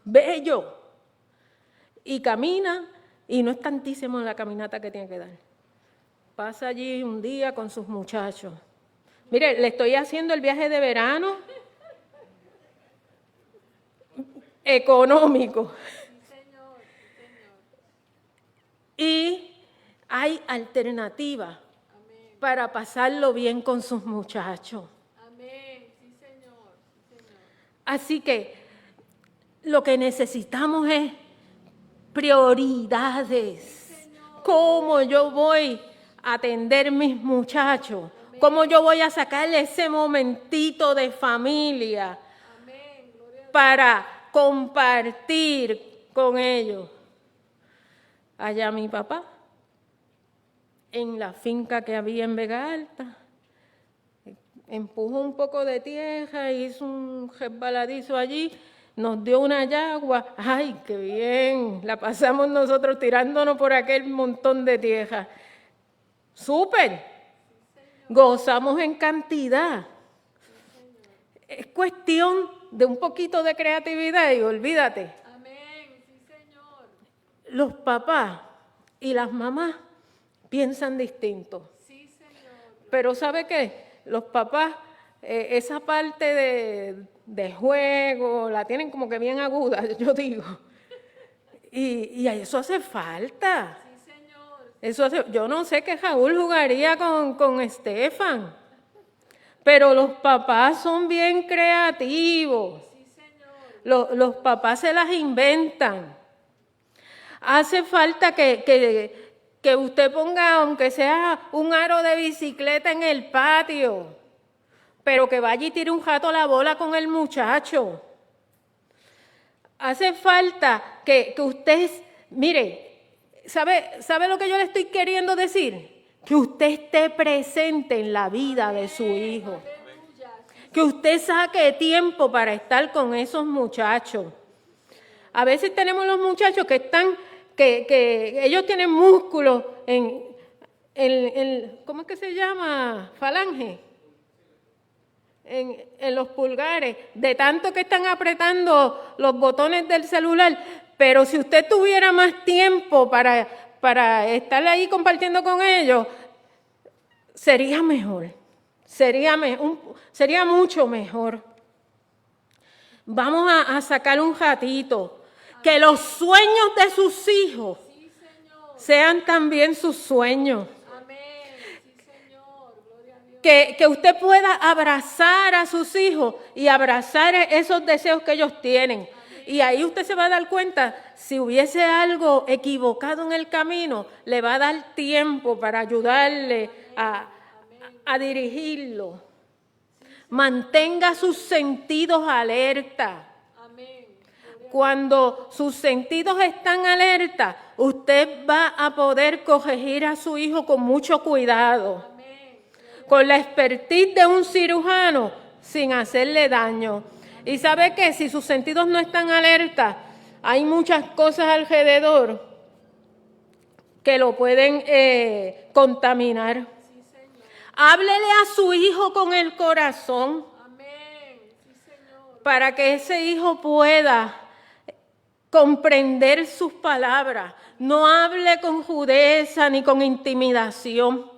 Bello. Y camina, y no es tantísimo la caminata que tiene que dar. Pasa allí un día con sus muchachos. Mire, le estoy haciendo el viaje de verano económico. Y hay alternativas para pasarlo bien con sus muchachos. Amén, sí, Señor. Sí, Señor. Así que lo que necesitamos es prioridades. ¿Cómo yo voy a atender mis muchachos? ¿Cómo yo voy a sacarle ese momentito de familia para compartir con ellos? Allá mi papá, en la finca que había en Vega Alta, empujó un poco de tierra, hizo un resbaladizo allí, nos dio una yagua. ¡Ay, qué bien! La pasamos nosotros tirándonos por aquel montón de tierra. ¡Súper! Gozamos en cantidad. Es cuestión de un poquito de creatividad y olvídate. Amén, sí, Señor. Los papás y las mamás piensan distinto. Sí, Señor. Pero ¿sabe qué? Los papás esa parte de juego, la tienen como que bien aguda, yo digo. Y eso hace falta. Sí, Señor. Yo no sé qué Raúl jugaría con Estefan, pero los papás son bien creativos. Sí, Señor. Los papás se las inventan. Hace falta que usted ponga, aunque sea un aro de bicicleta en el patio, pero que vaya y tire un rato la bola con el muchacho. Hace falta que usted, mire, ¿sabe lo que yo le estoy queriendo decir? Que usted esté presente en la vida de su hijo. Que usted saque tiempo para estar con esos muchachos. A veces tenemos los muchachos que están, que ellos tienen músculos en ¿cómo es que se llama? Falange. En los pulgares, de tanto que están apretando los botones del celular. Pero si usted tuviera más tiempo para estar ahí compartiendo con ellos, sería mejor. Sería mucho mejor. Vamos a sacar un ratito. Que los sueños de sus hijos sean también sus sueños. Que usted pueda abrazar a sus hijos y abrazar esos deseos que ellos tienen. Y ahí usted se va a dar cuenta, si hubiese algo equivocado en el camino, le va a dar tiempo para ayudarle a dirigirlo. Mantenga sus sentidos alerta. Cuando sus sentidos están alerta, usted va a poder corregir a su hijo con mucho cuidado. Con la expertise de un cirujano sin hacerle daño. Y sabe que si sus sentidos no están alerta, hay muchas cosas alrededor que lo pueden contaminar. Háblele a su hijo con el corazón. Para que ese hijo pueda comprender sus palabras. No hable con rudeza ni con intimidación.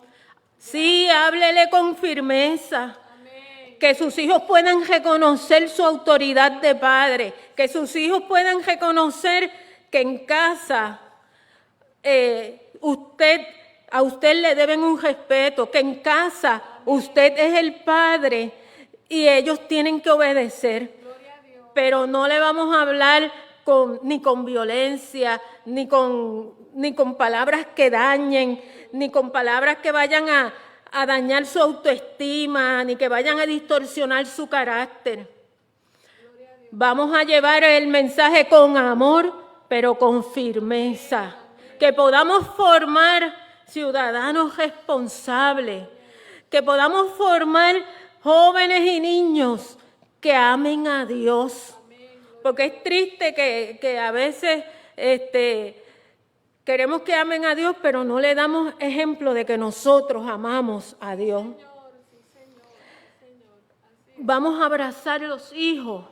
Sí, háblele con firmeza. Amén. Que sus hijos puedan reconocer su autoridad de padre. Que sus hijos puedan reconocer que en casa a usted le deben un respeto. Que en casa usted es el padre y ellos tienen que obedecer. Pero no le vamos a hablar ni con violencia, ni con palabras que dañen, ni con palabras que vayan a dañar su autoestima, ni que vayan a distorsionar su carácter. Vamos a llevar el mensaje con amor, pero con firmeza. Que podamos formar ciudadanos responsables, que podamos formar jóvenes y niños que amen a Dios. Porque es triste que a veces queremos que amen a Dios, pero no le damos ejemplo de que nosotros amamos a Dios. Vamos a abrazar a los hijos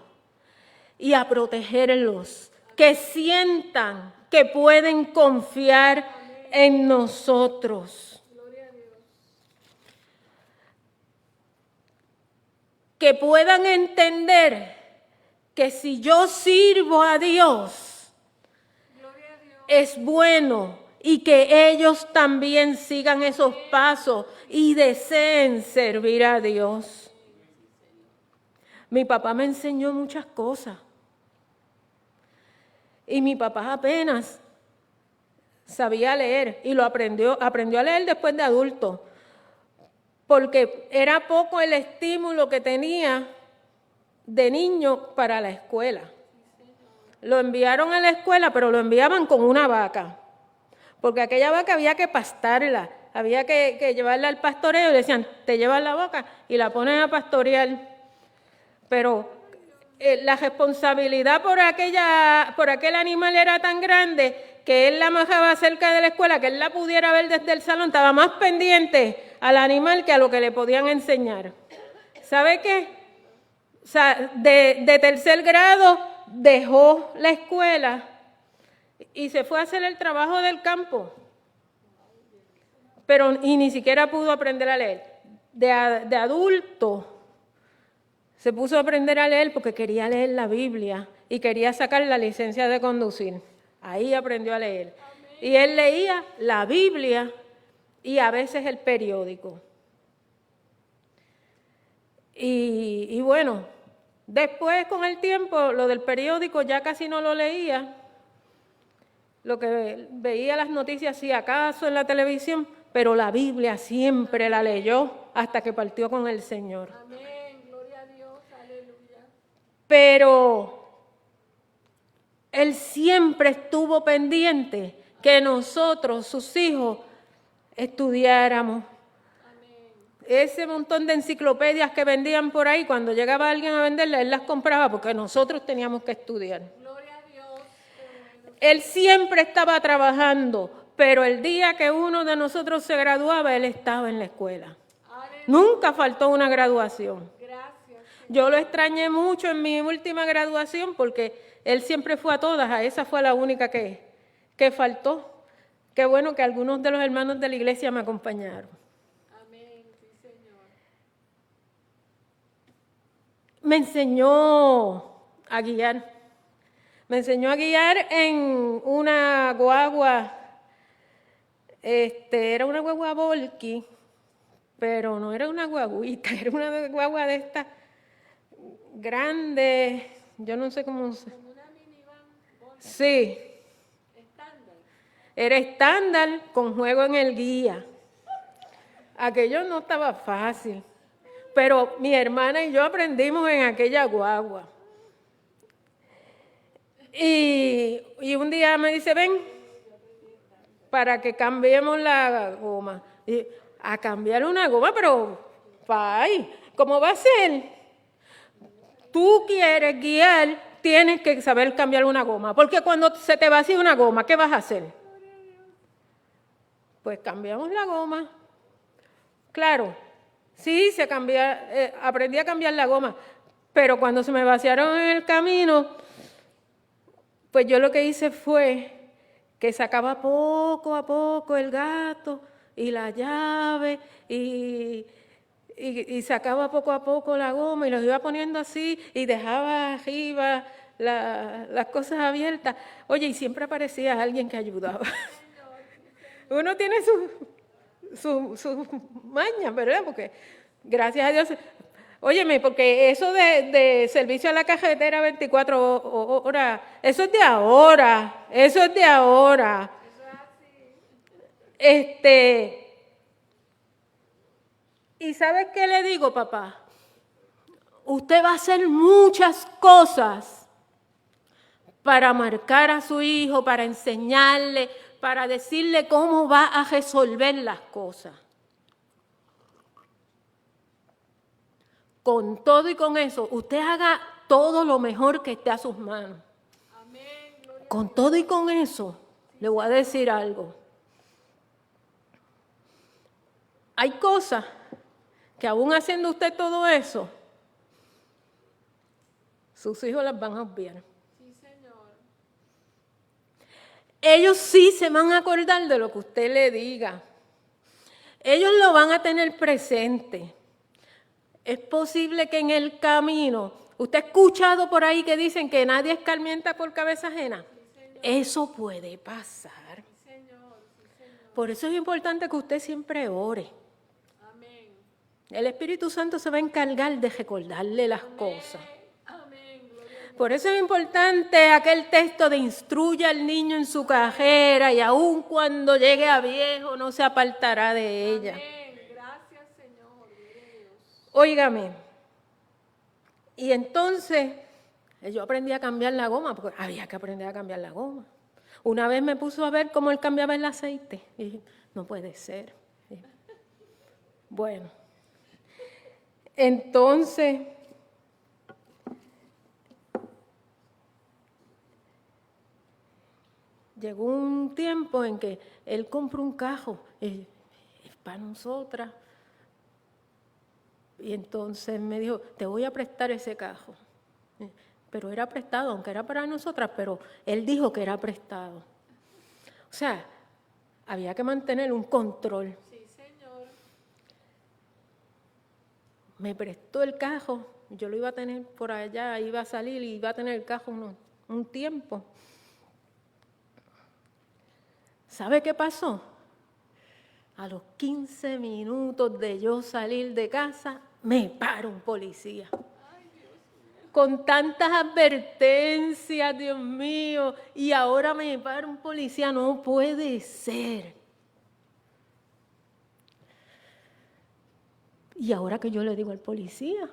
y a protegerlos. Que sientan que pueden confiar en nosotros. Que puedan entender que si yo sirvo a Dios, es bueno, y que ellos también sigan esos pasos y deseen servir a Dios. Mi papá me enseñó muchas cosas. Y mi papá apenas sabía leer y lo aprendió a leer después de adulto, porque era poco el estímulo que tenía de niño para la escuela. Lo enviaron a la escuela, pero lo enviaban con una vaca, porque aquella vaca había que pastarla, había que llevarla al pastoreo y le decían, te llevas la vaca y la ponen a pastorear. Pero la responsabilidad por aquel animal era tan grande que él la amarraba cerca de la escuela, que él la pudiera ver desde el salón, estaba más pendiente al animal que a lo que le podían enseñar. ¿Sabe qué? O sea, de tercer grado dejó la escuela y se fue a hacer el trabajo del campo, y ni siquiera pudo aprender a leer. De adulto se puso a aprender a leer porque quería leer la Biblia y quería sacar la licencia de conducir. Ahí aprendió a leer. Y él leía la Biblia y a veces el periódico. Y bueno, después con el tiempo lo del periódico ya casi no lo leía. Lo que veía las noticias si acaso en la televisión, pero la Biblia siempre la leyó hasta que partió con el Señor. Amén, gloria a Dios, aleluya. Pero él siempre estuvo pendiente que nosotros, sus hijos, estudiáramos. Ese montón de enciclopedias que vendían por ahí, cuando llegaba alguien a venderlas, él las compraba porque nosotros teníamos que estudiar. Gloria a Dios. Él siempre estaba trabajando, pero el día que uno de nosotros se graduaba, él estaba en la escuela. Nunca faltó una graduación. Gracias. Yo lo extrañé mucho en mi última graduación porque él siempre fue a todas, a esa fue la única que faltó. Qué bueno que algunos de los hermanos de la iglesia me acompañaron. Amén, sí, Señor. Me enseñó a guiar. Me enseñó a guiar en una guagua, era una guagua Volky, pero no era una guaguita, era una guagua de estas grandes, yo no sé cómo se... Una minivan Sí, estándar. era estándar con juego en el guía. Aquello no estaba fácil, pero mi hermana y yo aprendimos en aquella guagua. Y un día me dice, ven, para que cambiemos la goma. Y, a cambiar una goma, pero, pai, ¿cómo va a ser? Tú quieres guiar, tienes que saber cambiar una goma, porque cuando se te vacía una goma, ¿qué vas a hacer? Pues cambiamos la goma. Claro, sí, aprendí a cambiar la goma, pero cuando se me vaciaron en el camino, pues yo lo que hice fue que sacaba poco a poco el gato y la llave y sacaba poco a poco la goma y los iba poniendo así y dejaba arriba las cosas abiertas. Oye, y siempre aparecía alguien que ayudaba. Uno tiene sus mañas, ¿verdad? Porque gracias a Dios... Óyeme, porque eso de servicio a la carretera 24 horas, eso es de ahora, eso es de ahora. ¿Y sabes qué le digo, papá? Usted va a hacer muchas cosas para marcar a su hijo, para enseñarle, para decirle cómo va a resolver las cosas. Con todo y con eso, usted haga todo lo mejor que esté a sus manos. Amén, gloria. Con todo y con eso, le voy a decir algo. Hay cosas que aún haciendo usted todo eso, sus hijos las van a obviar. Sí, Señor. Ellos sí se van a acordar de lo que usted le diga. Ellos lo van a tener presente. Es posible que en el camino, usted ha escuchado por ahí que dicen que nadie escarmienta por cabeza ajena. Eso puede pasar. Sí, Señor. Por eso es importante que usted siempre ore. Amén. El Espíritu Santo se va a encargar de recordarle las cosas. Amén, gloria a Dios. Por eso es importante aquel texto de instruya al niño en su carrera y aun cuando llegue a viejo no se apartará de ella. Amén. Gracias, Señor. Gloria a Dios. Óigame, y entonces yo aprendí a cambiar la goma, porque había que aprender a cambiar la goma. Una vez me puso a ver cómo él cambiaba el aceite, y dije, no puede ser. Bueno, entonces, llegó un tiempo en que él compró un carro para nosotras. Y entonces me dijo, te voy a prestar ese carro. Pero era prestado, aunque era para nosotras, pero él dijo que era prestado. O sea, había que mantener un control. Sí, Señor. Me prestó el carro Yo lo iba a tener por allá, iba a salir y iba a tener el carro un tiempo. ¿Sabe qué pasó? A los 15 minutos de yo salir de casa, me para un policía. Con tantas advertencias, Dios mío, y ahora me para un policía, no puede ser. Y ahora que yo le digo al policía,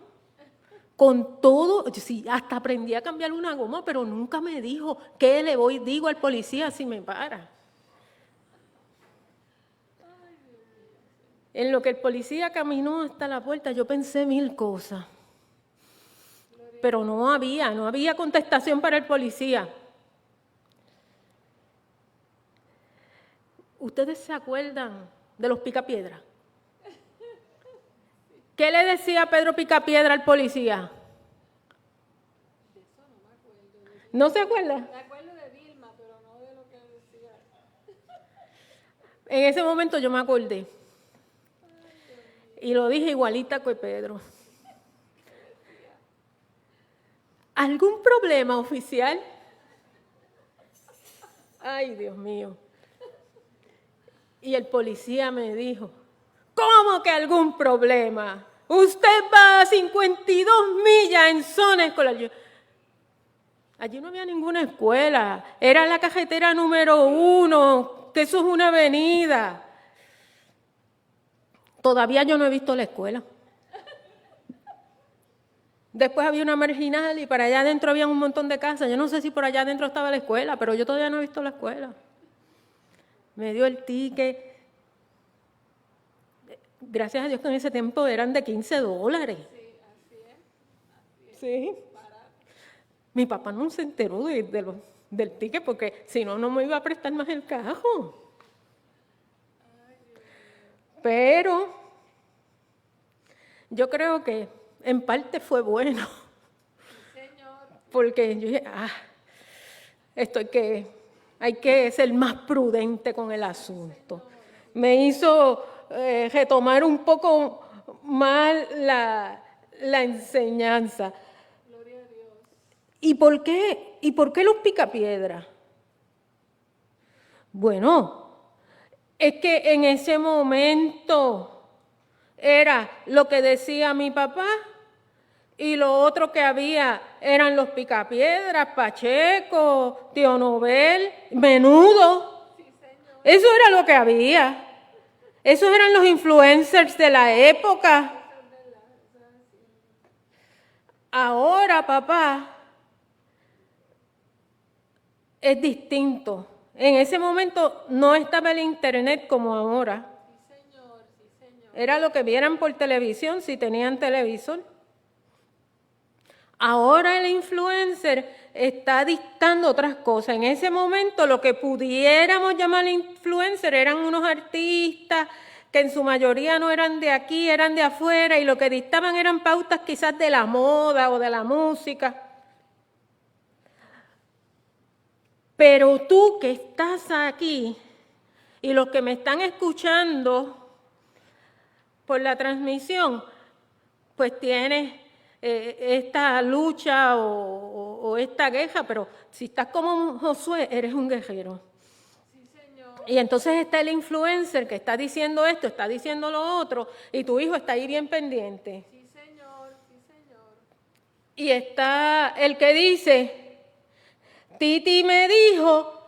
con todo, sí, hasta aprendí a cambiar una goma, pero nunca me dijo qué digo al policía si me para. En lo que el policía caminó hasta la puerta, yo pensé 1000 cosas. Pero no había contestación para el policía. ¿Ustedes se acuerdan de los Picapiedra? ¿Qué le decía Pedro Picapiedra al policía? De eso no me acuerdo. ¿No se acuerda? Me acuerdo de Vilma, pero no de lo que decía. En ese momento yo me acordé. Y lo dije igualita que Pedro. ¿Algún problema, oficial? Ay, Dios mío. Y el policía me dijo, ¿cómo que algún problema? Usted va a 52 millas en zona escolar. Allí no había ninguna escuela. Era la carretera número 1, que eso es una avenida. Todavía yo no he visto la escuela. Después había una marginal y para allá adentro había un montón de casas. Yo no sé si por allá adentro estaba la escuela, pero yo todavía no he visto la escuela. Me dio el ticket. Gracias a Dios que en ese tiempo eran de $15. Sí, así es. Sí. Mi papá no se enteró del ticket porque si no, no me iba a prestar más el carro. Pero yo creo que en parte fue bueno. Señor. Porque yo dije, hay que ser más prudente con el asunto. Me hizo retomar un poco más la enseñanza. Gloria a Dios. ¿Y por qué? ¿Y por qué los Picapiedra? Bueno, es que en ese momento era lo que decía mi papá y lo otro que había eran los Picapiedras, Pacheco, Tío Nobel, Menudo. Sí, Señor. Eso era lo que había. Esos eran los influencers de la época. Ahora, papá, es distinto. En ese momento no estaba el internet como ahora. Sí, Señor. Sí, Señor. Era lo que vieran por televisión, si tenían televisor. Ahora el influencer está dictando otras cosas. En ese momento lo que pudiéramos llamar influencer eran unos artistas que en su mayoría no eran de aquí, eran de afuera, y lo que dictaban eran pautas quizás de la moda o de la música. Pero tú que estás aquí y los que me están escuchando por la transmisión, pues tienes esta lucha o esta queja, pero si estás como Josué, eres un guerrero. Sí, Señor. Y entonces está el influencer que está diciendo esto, está diciendo lo otro, y tu hijo está ahí bien pendiente. Sí, Señor. Sí, Señor. Y está el que dice, Titi me dijo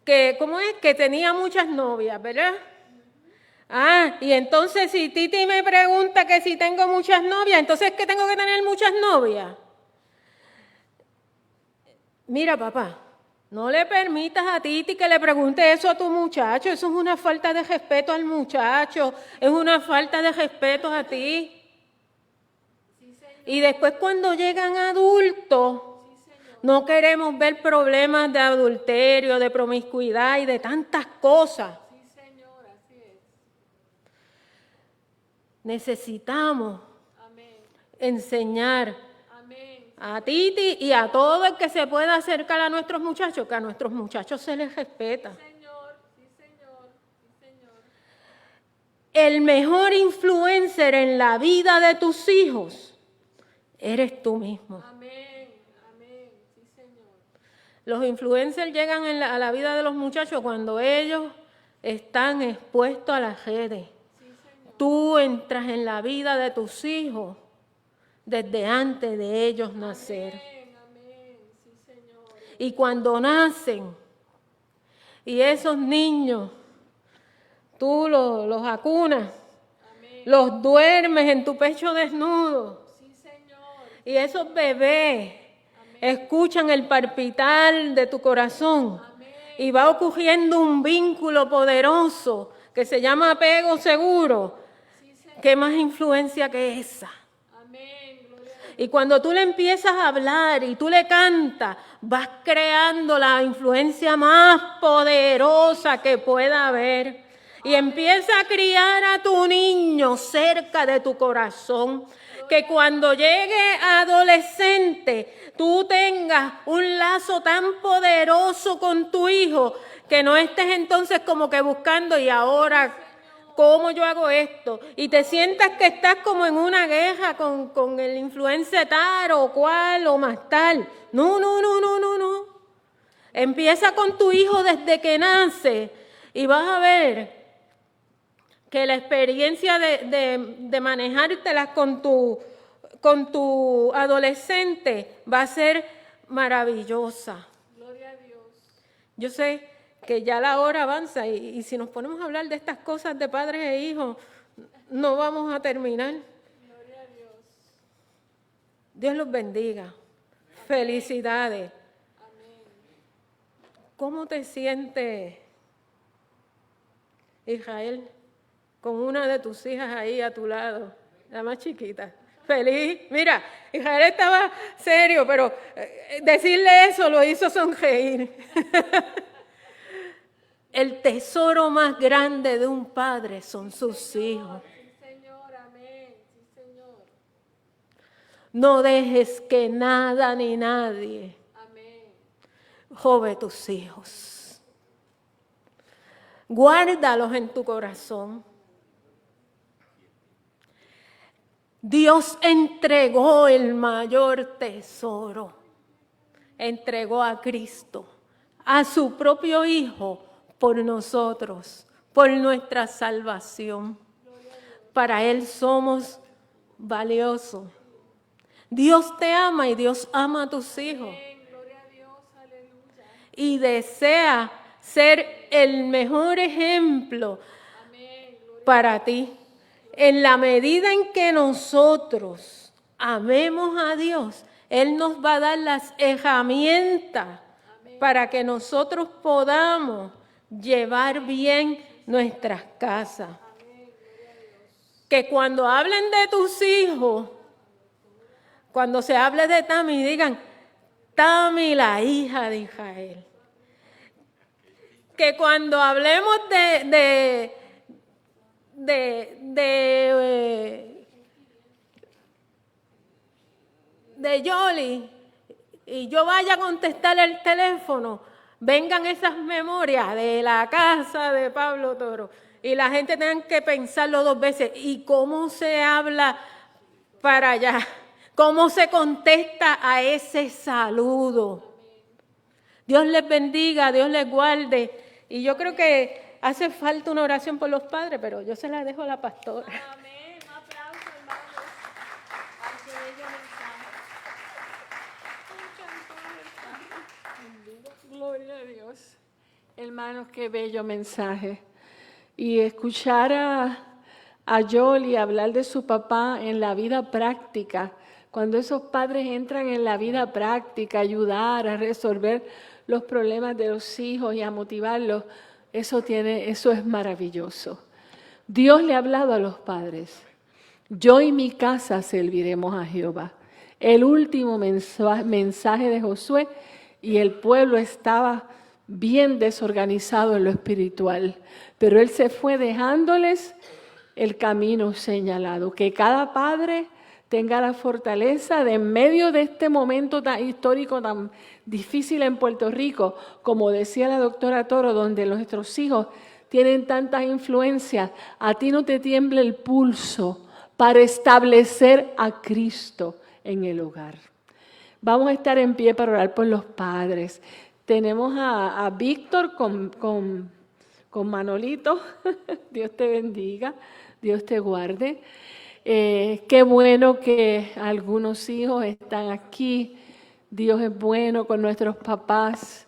que, ¿cómo es? Que tenía muchas novias, ¿verdad? Y entonces si Titi me pregunta que si tengo muchas novias, entonces ¿qué tengo que tener muchas novias? Mira, papá, no le permitas a Titi que le pregunte eso a tu muchacho. Eso es una falta de respeto al muchacho, es una falta de respeto a ti. Sí, Señor. Y después cuando llegan adultos, Sí, Señor. no queremos ver problemas de adulterio, de promiscuidad y de tantas cosas. Sí, Señor. Así es. Necesitamos Amén. enseñar Amén. a Titi y a todo el que se pueda acercar a nuestros muchachos, que a nuestros muchachos se les respeta. Señor. Sí, Señor. Sí, Señor. El mejor influencer en la vida de tus hijos eres tú mismo. Amén, amén, sí, Señor. Los influencers llegan a la vida de los muchachos cuando ellos están expuestos a las redes. Sí, Señor. Tú entras en la vida de tus hijos desde antes de ellos nacer. Amén, amén, sí, Señor. Y cuando nacen, y esos niños, tú los acunas, Amén. los duermes en tu pecho desnudo. Sí, Señor. Y esos bebés escuchan el palpitar de tu corazón. Amén. Y va ocurriendo un vínculo poderoso que se llama apego seguro. Sí, Señor. ¿Qué más influencia que esa? Amén, gloria a Dios. Y cuando tú le empiezas a hablar y tú le cantas, vas creando la influencia más poderosa que pueda haber. Y empieza a criar a tu niño cerca de tu corazón. Que cuando llegue adolescente, tú tengas un lazo tan poderoso con tu hijo, que no estés entonces como que buscando y ahora, ¿cómo yo hago esto? Y te sientas que estás como en una guerra con el influencer tal o cual o más tal. No. Empieza con tu hijo desde que nace y vas a ver que la experiencia de manejártelas con tu adolescente va a ser maravillosa. Gloria a Dios. Yo sé que ya la hora avanza y si nos ponemos a hablar de estas cosas de padres e hijos, no vamos a terminar. Gloria a Dios. Dios los bendiga. Felicidades. Amén. ¿Cómo te sientes, Israel, con una de tus hijas ahí a tu lado, la más chiquita? Feliz. Mira, Israel estaba serio, pero decirle eso lo hizo sonreír. El tesoro más grande de un padre son sus hijos. Sí, Señor, amén. Sí, Señor. No dejes que nada ni nadie Amén. robe tus hijos. Guárdalos en tu corazón. Dios entregó el mayor tesoro. Entregó a Cristo, a su propio Hijo, por nosotros, por nuestra salvación. Para Él somos valiosos. Dios te ama y Dios ama a tus hijos. Amén. Gloria a Dios, aleluya. Y desea ser el mejor ejemplo Amén. Gloria para ti. En la medida en que nosotros amemos a Dios, Él nos va a dar las herramientas para que nosotros podamos llevar bien nuestras casas. Que cuando hablen de tus hijos, cuando se hable de Tami, digan, Tami, la hija de Israel. Que cuando hablemos de Yoli y yo vaya a contestar el teléfono, vengan esas memorias de la casa de Pablo Toro y la gente tenga que pensarlo 2 veces. ¿Y cómo se habla para allá? ¿Cómo se contesta a ese saludo? Dios les bendiga, Dios les guarde. Y yo creo que hace falta una oración por los padres, pero yo se la dejo a la pastora. Amén. Un aplauso, hermanos. Ay, qué bello mensaje. Gloria a Dios. Hermanos, qué bello mensaje. Y escuchar a Yoli hablar de su papá en la vida práctica, cuando esos padres entran en la vida práctica, ayudar a resolver los problemas de los hijos y a motivarlos, eso es maravilloso. Dios le ha hablado a los padres. Yo y mi casa serviremos a Jehová. El último mensaje de Josué, y el pueblo estaba bien desorganizado en lo espiritual, pero él se fue dejándoles el camino señalado. Que cada padre tenga la fortaleza de, en medio de este momento tan histórico, tan difícil en Puerto Rico, como decía la doctora Toro, donde nuestros hijos tienen tantas influencias, a ti no te tiemble el pulso para establecer a Cristo en el hogar. Vamos a estar en pie para orar por los padres. Tenemos a Víctor con Manolito. Dios te bendiga, Dios te guarde. Qué bueno que algunos hijos están aquí. Dios es bueno con nuestros papás.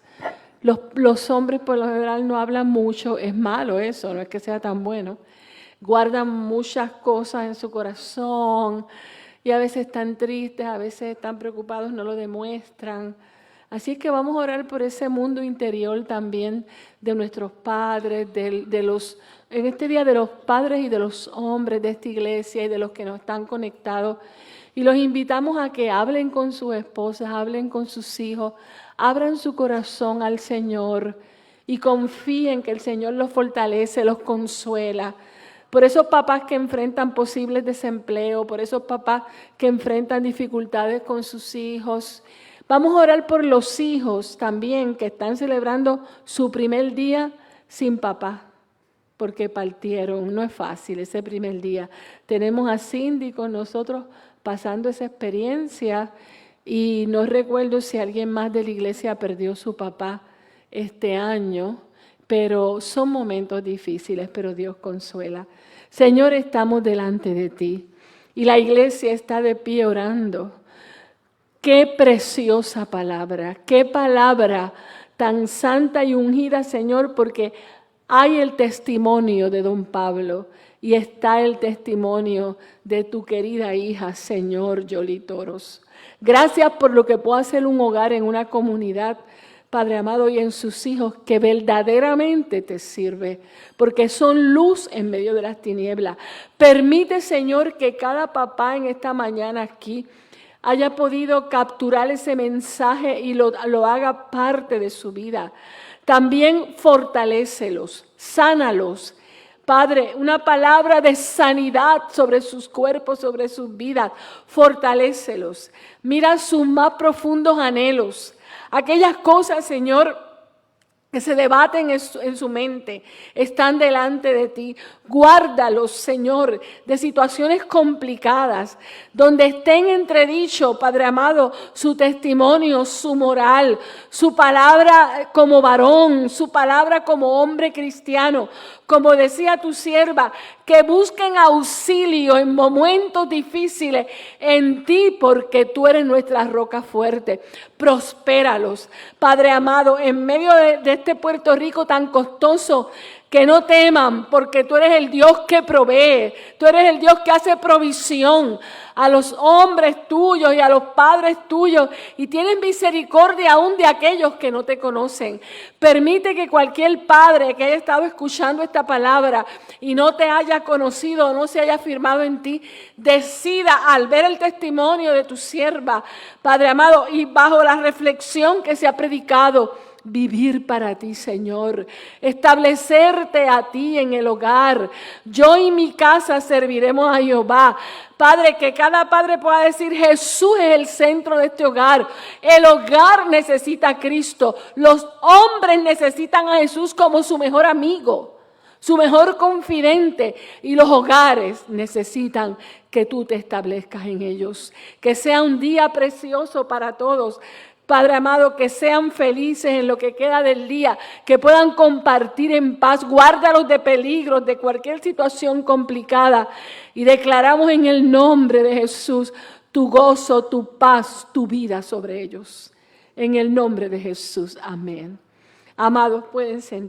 Los hombres por lo general no hablan mucho. Es malo eso, no es que sea tan bueno. Guardan muchas cosas en su corazón y a veces están tristes, a veces están preocupados, no lo demuestran. Así es que vamos a orar por ese mundo interior también de nuestros padres, en este día de los padres y de los hombres de esta iglesia y de los que nos están conectados. Y los invitamos a que hablen con sus esposas, hablen con sus hijos, abran su corazón al Señor y confíen que el Señor los fortalece, los consuela. Por esos papás que enfrentan posibles desempleos, por esos papás que enfrentan dificultades con sus hijos. Vamos a orar por los hijos también que están celebrando su primer día sin papá, porque partieron. No es fácil ese primer día. Tenemos a Cindy con nosotros pasando esa experiencia y no recuerdo si alguien más de la iglesia perdió su papá este año, pero son momentos difíciles, pero Dios consuela. Señor, estamos delante de ti y la iglesia está de pie orando. Qué preciosa palabra, qué palabra tan santa y ungida, Señor, porque hay el testimonio de don Pablo y está el testimonio de tu querida hija, Señor Yoli Toros. Gracias por lo que puede hacer un hogar en una comunidad, Padre amado, y en sus hijos que verdaderamente te sirve, porque son luz en medio de las tinieblas. Permite, Señor, que cada papá en esta mañana aquí haya podido capturar ese mensaje y lo haga parte de su vida. También fortalécelos, sánalos. Padre, una palabra de sanidad sobre sus cuerpos, sobre sus vidas. Fortalécelos. Mira sus más profundos anhelos. Aquellas cosas, Señor, que se debaten en su mente, están delante de ti. Guárdalos, Señor, de situaciones complicadas, donde estén entredicho, Padre amado, su testimonio, su moral, su palabra como varón, su palabra como hombre cristiano. Como decía tu sierva, que busquen auxilio en momentos difíciles en ti, porque tú eres nuestra roca fuerte. Prospéralos, Padre amado, en medio de este Puerto Rico tan costoso, que no teman, porque tú eres el Dios que provee, tú eres el Dios que hace provisión a los hombres tuyos y a los padres tuyos, y tienes misericordia aún de aquellos que no te conocen. Permite que cualquier padre que haya estado escuchando esta palabra y no te haya conocido o no se haya firmado en ti, decida al ver el testimonio de tu sierva, Padre amado, y bajo la reflexión que se ha predicado, vivir para ti, Señor, establecerte a ti en el hogar. Yo y mi casa serviremos a Jehová. Padre, que cada padre pueda decir: Jesús es el centro de este hogar. El hogar necesita a Cristo. Los hombres necesitan a Jesús como su mejor amigo, su mejor confidente, y los hogares necesitan que tú te establezcas en ellos. Que sea un día precioso para todos. Padre amado, que sean felices en lo que queda del día, que puedan compartir en paz. Guárdalos de peligros, de cualquier situación complicada. Y declaramos en el nombre de Jesús tu gozo, tu paz, tu vida sobre ellos. En el nombre de Jesús, amén. Amados, pueden sentarse.